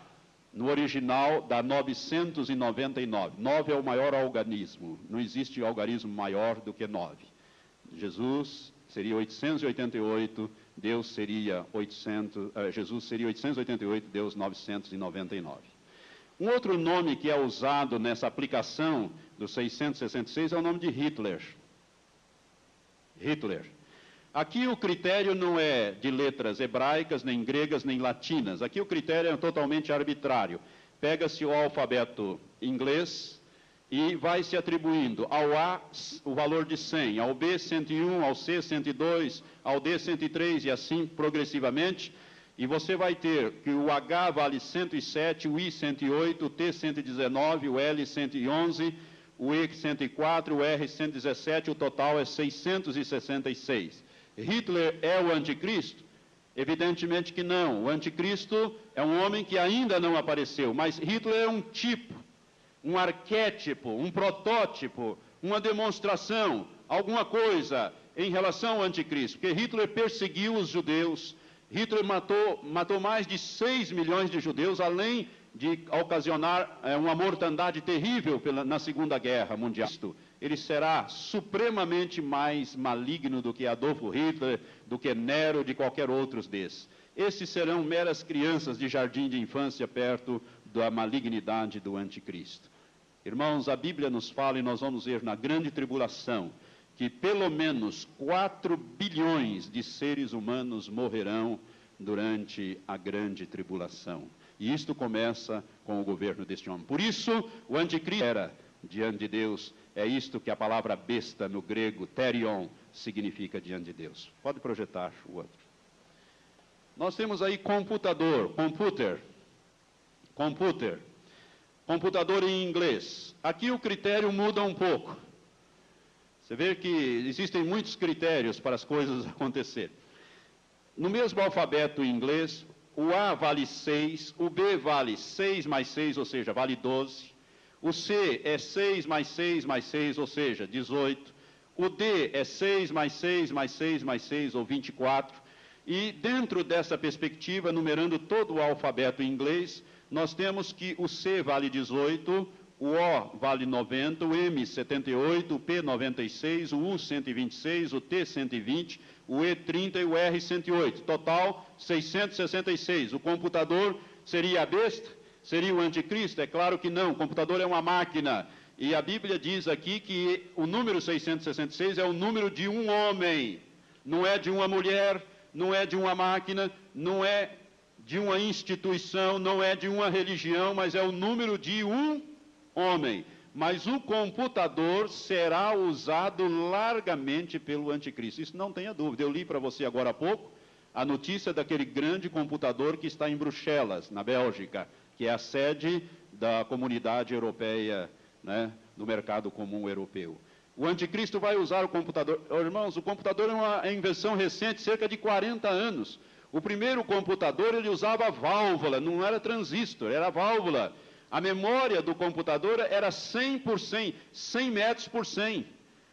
no original dá 999. 9 é o maior algarismo. Não existe algarismo maior do que 9. Jesus seria 888, Deus seria 800, Jesus seria 888, Deus 999. Um outro nome que é usado nessa aplicação do 666 é o nome de Hitler. Hitler. Aqui o critério não é de letras hebraicas, nem gregas, nem latinas. Aqui o critério é totalmente arbitrário. Pega-se o alfabeto inglês e vai se atribuindo ao A o valor de 100, ao B 101, ao C 102, ao D 103 e assim progressivamente. E você vai ter que o H vale 107, o I 108, o T 119, o L 111, o E 104, o R 117, o total é 666. Hitler é o anticristo? Evidentemente que não. O anticristo é um homem que ainda não apareceu, mas Hitler é um tipo, um arquétipo, um protótipo, uma demonstração, alguma coisa em relação ao anticristo. Porque Hitler perseguiu os judeus, Hitler matou mais de 6 milhões de judeus, além de ocasionar uma mortandade terrível na Segunda Guerra Mundial. Ele será supremamente mais maligno do que Adolfo Hitler, do que Nero, de qualquer outro desses. Esses serão meras crianças de jardim de infância perto da malignidade do anticristo. Irmãos, a Bíblia nos fala, e nós vamos ver na grande tribulação, que pelo menos 4 bilhões de seres humanos morrerão durante a grande tribulação. E isto começa com o governo deste homem. Por isso, o anticristo era diante de Deus. É isto que a palavra besta no grego, therion, significa diante de Deus. Pode projetar o outro. Nós temos aí computador, computador em inglês. Aqui o critério muda um pouco. Você vê que existem muitos critérios para as coisas acontecerem. No mesmo alfabeto em inglês, o A vale 6, o B vale 6 mais 6, ou seja, vale 12. O C é 6 mais 6 mais 6, ou seja, 18. O D é 6 mais 6 mais 6 mais 6, ou 24. E dentro dessa perspectiva, numerando todo o alfabeto em inglês, nós temos que o C vale 18, o O vale 90, o M 78, o P 96, o U 126, o T 120, o E 30 e o R 108. Total 666. O computador seria a besta? Seria o anticristo? É claro que não. O computador é uma máquina. E a Bíblia diz aqui que o número 666 é o número de um homem. Não é de uma mulher, não é de uma máquina, não é de uma instituição, não é de uma religião, mas é o número de um homem. Mas o computador será usado largamente pelo anticristo. Isso não tenha dúvida. Eu li para você agora há pouco a notícia daquele grande computador que está em Bruxelas, na Bélgica, que é a sede da Comunidade Europeia, né, do mercado comum europeu. O anticristo vai usar o computador. Irmãos, o computador é uma invenção recente, cerca de 40 anos. O primeiro computador, ele usava válvula, não era transistor, era válvula. A memória do computador era 100 por 100, 100 metros por 100.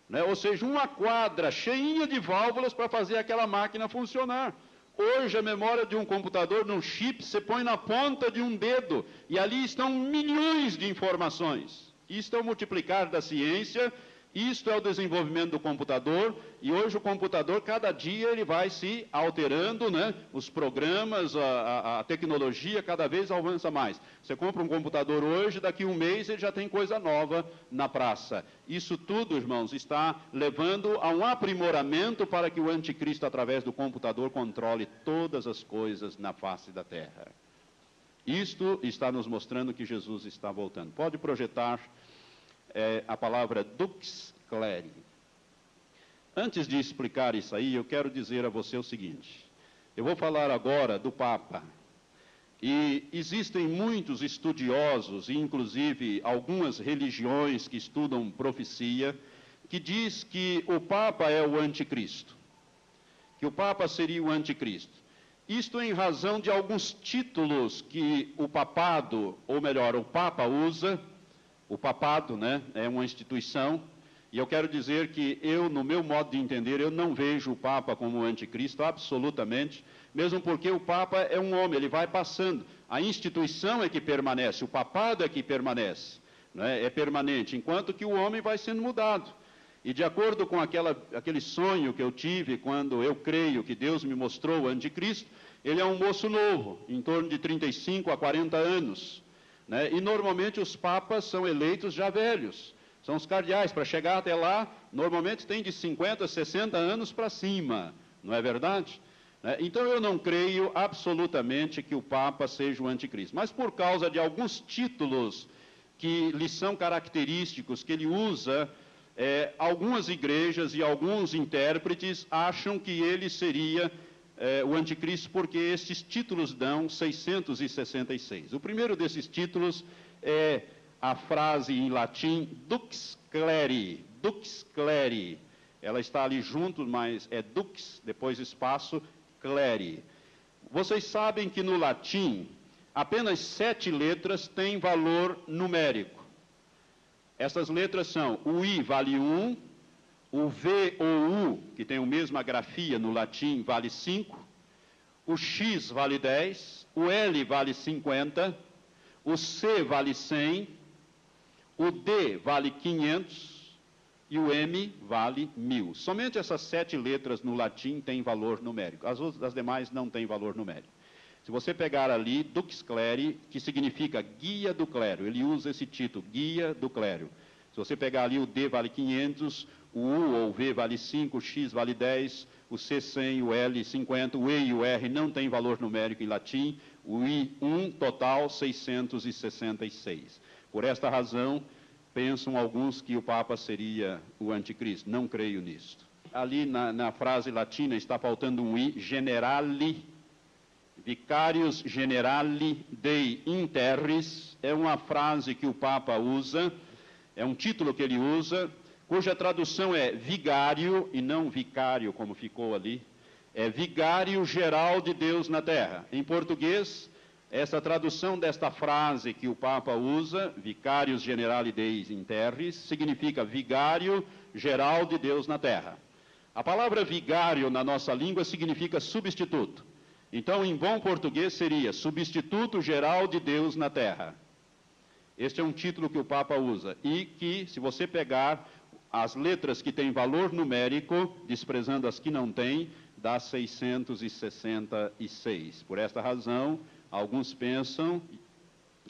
Né? Ou seja, uma quadra cheinha de válvulas para fazer aquela máquina funcionar. Hoje, a memória de um computador, num chip, você põe na ponta de um dedo, e ali estão milhões de informações. Isto é o multiplicar da ciência, Isto é o desenvolvimento do computador, e hoje o computador, cada dia, ele vai se alterando, né? Os programas, a tecnologia cada vez avança mais. Você compra um computador hoje, daqui a um mês ele já tem coisa nova na praça. Isso tudo, irmãos, está levando a um aprimoramento para que o anticristo, através do computador, controle todas as coisas na face da terra. Isto está nos mostrando que Jesus está voltando. Pode projetar a palavra dux cleri. Antes de explicar isso aí, eu quero dizer a você o seguinte. Eu vou falar agora do Papa. E existem muitos estudiosos, e inclusive algumas religiões que estudam profecia, que diz que o Papa é o anticristo. Que o Papa seria o anticristo. Isto em razão de alguns títulos que o papado, ou melhor, o Papa usa. O papado, né, é uma instituição, e eu quero dizer que eu, no meu modo de entender, eu não vejo o Papa como anticristo, absolutamente, mesmo porque o Papa é um homem, ele vai passando. A instituição é que permanece, o papado é que permanece, né, é permanente, enquanto que o homem vai sendo mudado. E de acordo com aquele sonho que eu tive, quando eu creio que Deus me mostrou o anticristo, ele é um moço novo, em torno de 35 a 40 anos, né? E normalmente os papas são eleitos já velhos, são os cardeais. Para chegar até lá, normalmente tem de 50 a 60 anos para cima, não é verdade? Então eu não creio absolutamente que o Papa seja o anticristo, mas por causa de alguns títulos que lhe são característicos, que ele usa, algumas igrejas e alguns intérpretes acham que ele seria o anticristo, porque esses títulos dão 666. O primeiro desses títulos é a frase em latim dux cleri, dux cleri. Ela está ali junto, mas é dux, depois espaço, cleri. Vocês sabem que no latim, apenas 7 letras têm valor numérico. Essas letras são: o I vale 1, o V ou U, que tem a mesma grafia no latim, vale 5, o X vale 10, o L vale 50, o C vale 100, o D vale 500 e o M vale 1000. Somente essas 7 letras no latim têm valor numérico, as demais não têm valor numérico. Se você pegar ali, dux cleri, que significa guia do clero, ele usa esse título, guia do clero. Se você pegar ali, o D vale 500, o U ou o V vale 5, o X vale 10, o C 100, o L 50, o E e o R não tem valor numérico em latim, o I 1 total 666. Por esta razão, pensam alguns que o Papa seria o anticristo. Não creio nisto. Ali na frase latina está faltando um I, generali, vicarius generali dei interris, é uma frase que o Papa usa, é um título que ele usa, cuja tradução é vigário, e não vicário, como ficou ali, é vigário geral de Deus na terra. Em português, essa tradução desta frase que o Papa usa, vicarius generali Dei interris, significa vigário geral de Deus na terra. A palavra vigário na nossa língua significa substituto. Então, em bom português, seria substituto geral de Deus na terra. Este é um título que o Papa usa, e que, se você pegar as letras que têm valor numérico, desprezando as que não têm, dá 666. Por esta razão, alguns pensam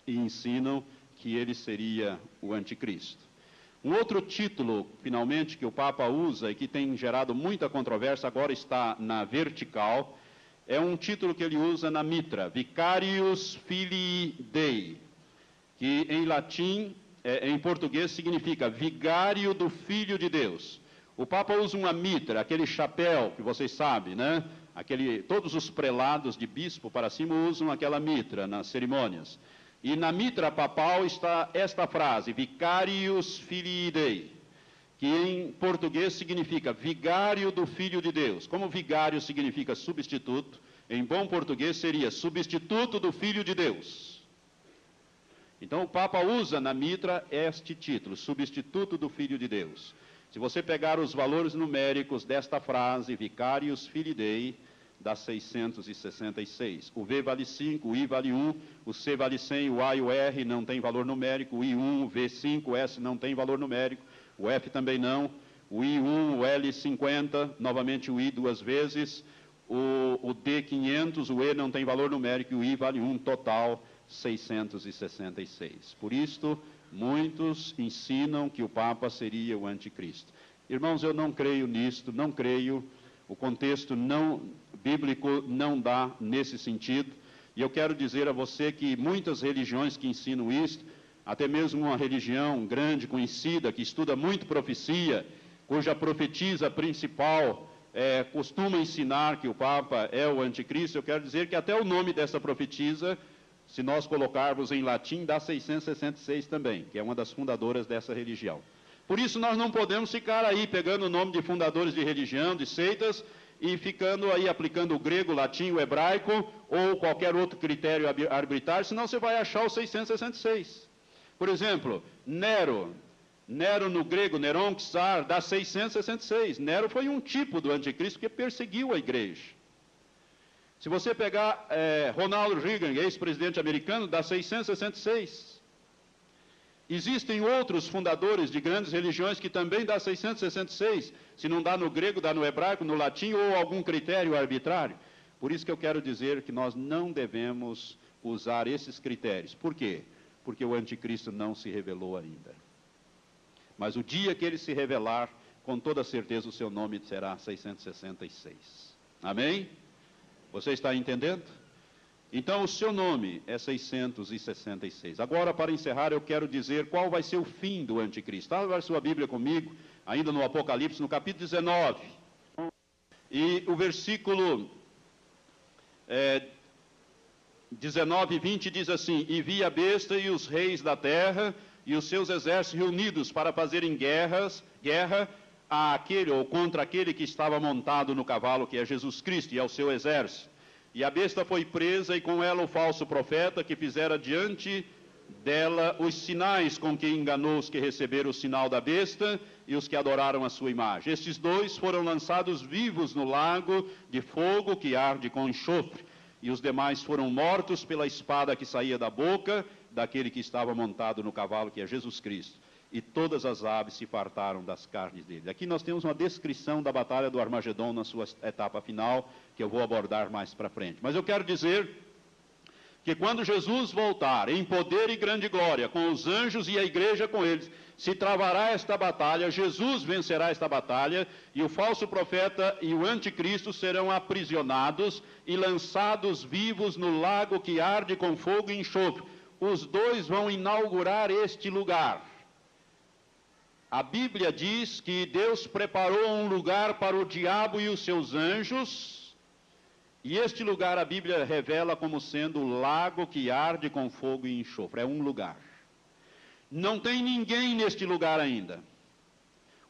e ensinam que ele seria o anticristo. Um outro título, finalmente, que o Papa usa e que tem gerado muita controvérsia, agora está na vertical, é um título que ele usa na mitra, Vicarius Filii Dei, que em latim, em português, significa vigário do Filho de Deus. O Papa usa uma mitra, aquele chapéu que vocês sabem, né? Todos os prelados de bispo para cima usam aquela mitra nas cerimônias. E na mitra papal está esta frase, Vicarius Filii Dei, que em português significa vigário do Filho de Deus. Como vigário significa substituto, em bom português seria substituto do Filho de Deus. Então o Papa usa na mitra este título, substituto do Filho de Deus. Se você pegar os valores numéricos desta frase, Vicarius Filii Dei, dá 666. O V vale 5, o I vale 1, o C vale 100, o A e o R não tem valor numérico, o I 1, o V 5, o S não tem valor numérico, o F também não, o I 1, o L 50, novamente o I 2 vezes, o D 500, o E não tem valor numérico e o I vale 1, total 666. Por isto, muitos ensinam que o Papa seria o anticristo. Irmãos, eu não creio nisto, não creio, o contexto bíblico não dá nesse sentido, e eu quero dizer a você que muitas religiões que ensinam isto, até mesmo uma religião grande, conhecida, que estuda muito profecia, cuja profetisa principal costuma ensinar que o Papa é o anticristo, eu quero dizer que até o nome dessa profetisa, se nós colocarmos em latim, dá 666 também, que é uma das fundadoras dessa religião. Por isso nós não podemos ficar aí pegando o nome de fundadores de religião, de seitas, e ficando aí aplicando o grego, o latim, o hebraico, ou qualquer outro critério arbitrário, senão você vai achar o 666. Por exemplo, Nero no grego, Neron, Czar, dá 666. Nero foi um tipo do anticristo que perseguiu a igreja. Se você pegar Ronald Reagan, ex-presidente americano, dá 666. Existem outros fundadores de grandes religiões que também dá 666. Se não dá no grego, dá no hebraico, no latim ou algum critério arbitrário. Por isso que eu quero dizer que nós não devemos usar esses critérios. Por quê? Porque o anticristo não se revelou ainda. Mas o dia que ele se revelar, com toda certeza o seu nome será 666. Amém? Você está entendendo? Então o seu nome é 666. Agora, para encerrar, eu quero dizer qual vai ser o fim do anticristo. Abra sua Bíblia comigo, ainda no Apocalipse, no capítulo 19. E o versículo 19 e 20 diz assim: E vi a besta e os reis da terra e os seus exércitos reunidos para fazerem guerra a aquele ou contra aquele que estava montado no cavalo, que é Jesus Cristo, e ao seu exército. E a besta foi presa, e com ela o falso profeta, que fizera diante dela os sinais com que enganou os que receberam o sinal da besta e os que adoraram a sua imagem. Estes dois foram lançados vivos no lago de fogo que arde com enxofre, e os demais foram mortos pela espada que saía da boca daquele que estava montado no cavalo, que é Jesus Cristo. E todas as aves se fartaram das carnes dele. Aqui nós temos uma descrição da batalha do Armagedon na sua etapa final, que eu vou abordar mais para frente. Mas eu quero dizer que quando Jesus voltar em poder e grande glória, com os anjos e a igreja com eles, se travará esta batalha, Jesus vencerá esta batalha, e o falso profeta e o anticristo serão aprisionados e lançados vivos no lago que arde com fogo e enxofre. Os dois vão inaugurar este lugar. A Bíblia diz que Deus preparou um lugar para o diabo e os seus anjos, e este lugar a Bíblia revela como sendo o lago que arde com fogo e enxofre. É um lugar. Não tem ninguém neste lugar ainda.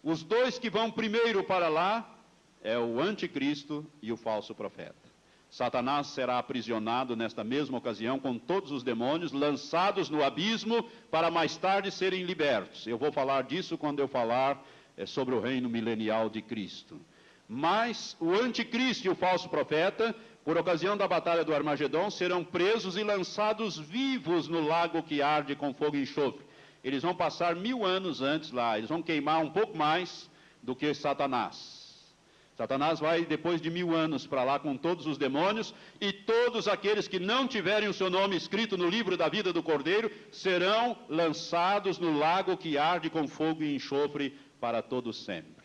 Os dois que vão primeiro para lá é o anticristo e o falso profeta. Satanás será aprisionado nesta mesma ocasião com todos os demônios, lançados no abismo para mais tarde serem libertos. Eu vou falar disso quando eu falar sobre o reino milenial de Cristo. Mas o anticristo e o falso profeta, por ocasião da batalha do Armagedon, serão presos e lançados vivos no lago que arde com fogo e enxofre. Eles vão passar 1000 anos antes lá, eles vão queimar um pouco mais do que Satanás. Satanás vai depois de 1000 anos para lá com todos os demônios, e todos aqueles que não tiverem o seu nome escrito no livro da vida do Cordeiro serão lançados no lago que arde com fogo e enxofre para todo sempre.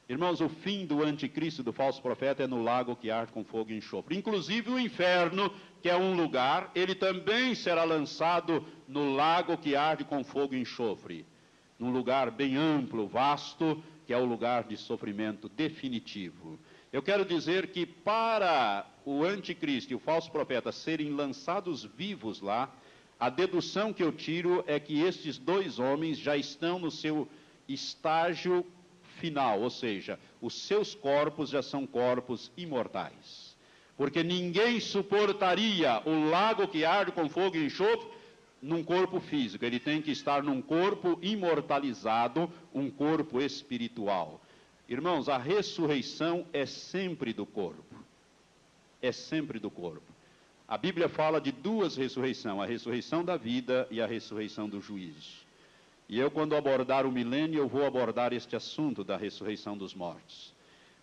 Irmãos, o fim do anticristo e do falso profeta é no lago que arde com fogo e enxofre. Inclusive o inferno, que é um lugar, ele também será lançado no lago que arde com fogo e enxofre. Num lugar bem amplo, vasto, que é o lugar de sofrimento definitivo. Eu quero dizer que para o anticristo e o falso profeta serem lançados vivos lá, a dedução que eu tiro é que estes dois homens já estão no seu estágio final, ou seja, os seus corpos já são corpos imortais. Porque ninguém suportaria o lago que arde com fogo e enxofre num corpo físico, ele tem que estar num corpo imortalizado, um corpo espiritual. Irmãos, a ressurreição é sempre do corpo. É sempre do corpo. A Bíblia fala de duas ressurreições, a ressurreição da vida e a ressurreição do juízo. E eu, quando abordar o milênio, eu vou abordar este assunto da ressurreição dos mortos.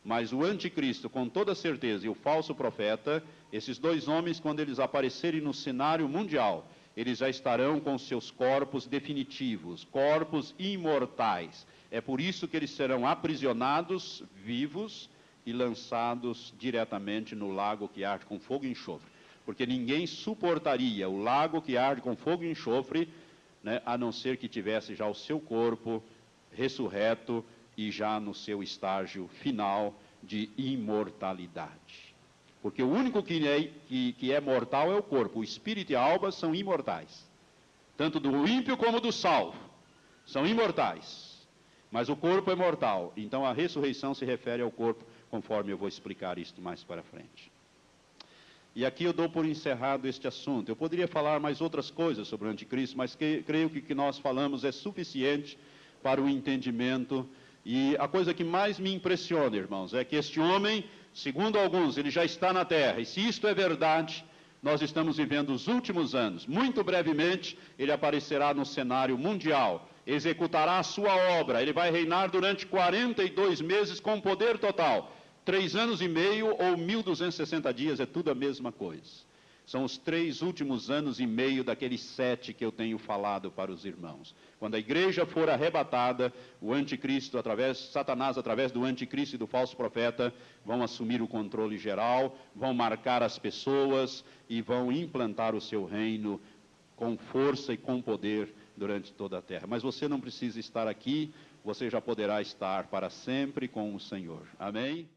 Mas o anticristo, com toda certeza, e o falso profeta, esses dois homens, quando eles aparecerem no cenário mundial, eles já estarão com seus corpos definitivos, corpos imortais. É por isso que eles serão aprisionados, vivos, e lançados diretamente no lago que arde com fogo e enxofre. Porque ninguém suportaria o lago que arde com fogo e enxofre, né, a não ser que tivesse já o seu corpo ressurreto e já no seu estágio final de imortalidade. Porque o único que é mortal é o corpo. O espírito e a alma são imortais. Tanto do ímpio como do salvo. São imortais. Mas o corpo é mortal. Então a ressurreição se refere ao corpo, conforme eu vou explicar isto mais para frente. E aqui eu dou por encerrado este assunto. Eu poderia falar mais outras coisas sobre o anticristo, mas creio que o que nós falamos é suficiente para o entendimento. E a coisa que mais me impressiona, irmãos, é que este homem, segundo alguns, ele já está na terra. E se isto é verdade, nós estamos vivendo os últimos anos. Muito brevemente, ele aparecerá no cenário mundial, executará a sua obra. Ele vai reinar durante 42 meses com poder total. 3 anos e meio ou 1.260 dias, é tudo a mesma coisa. São os 3 últimos anos e meio daqueles 7 que eu tenho falado para os irmãos. Quando a igreja for arrebatada, o anticristo, Satanás, através do anticristo e do falso profeta, vão assumir o controle geral, vão marcar as pessoas e vão implantar o seu reino com força e com poder durante toda a terra. Mas você não precisa estar aqui, você já poderá estar para sempre com o Senhor. Amém?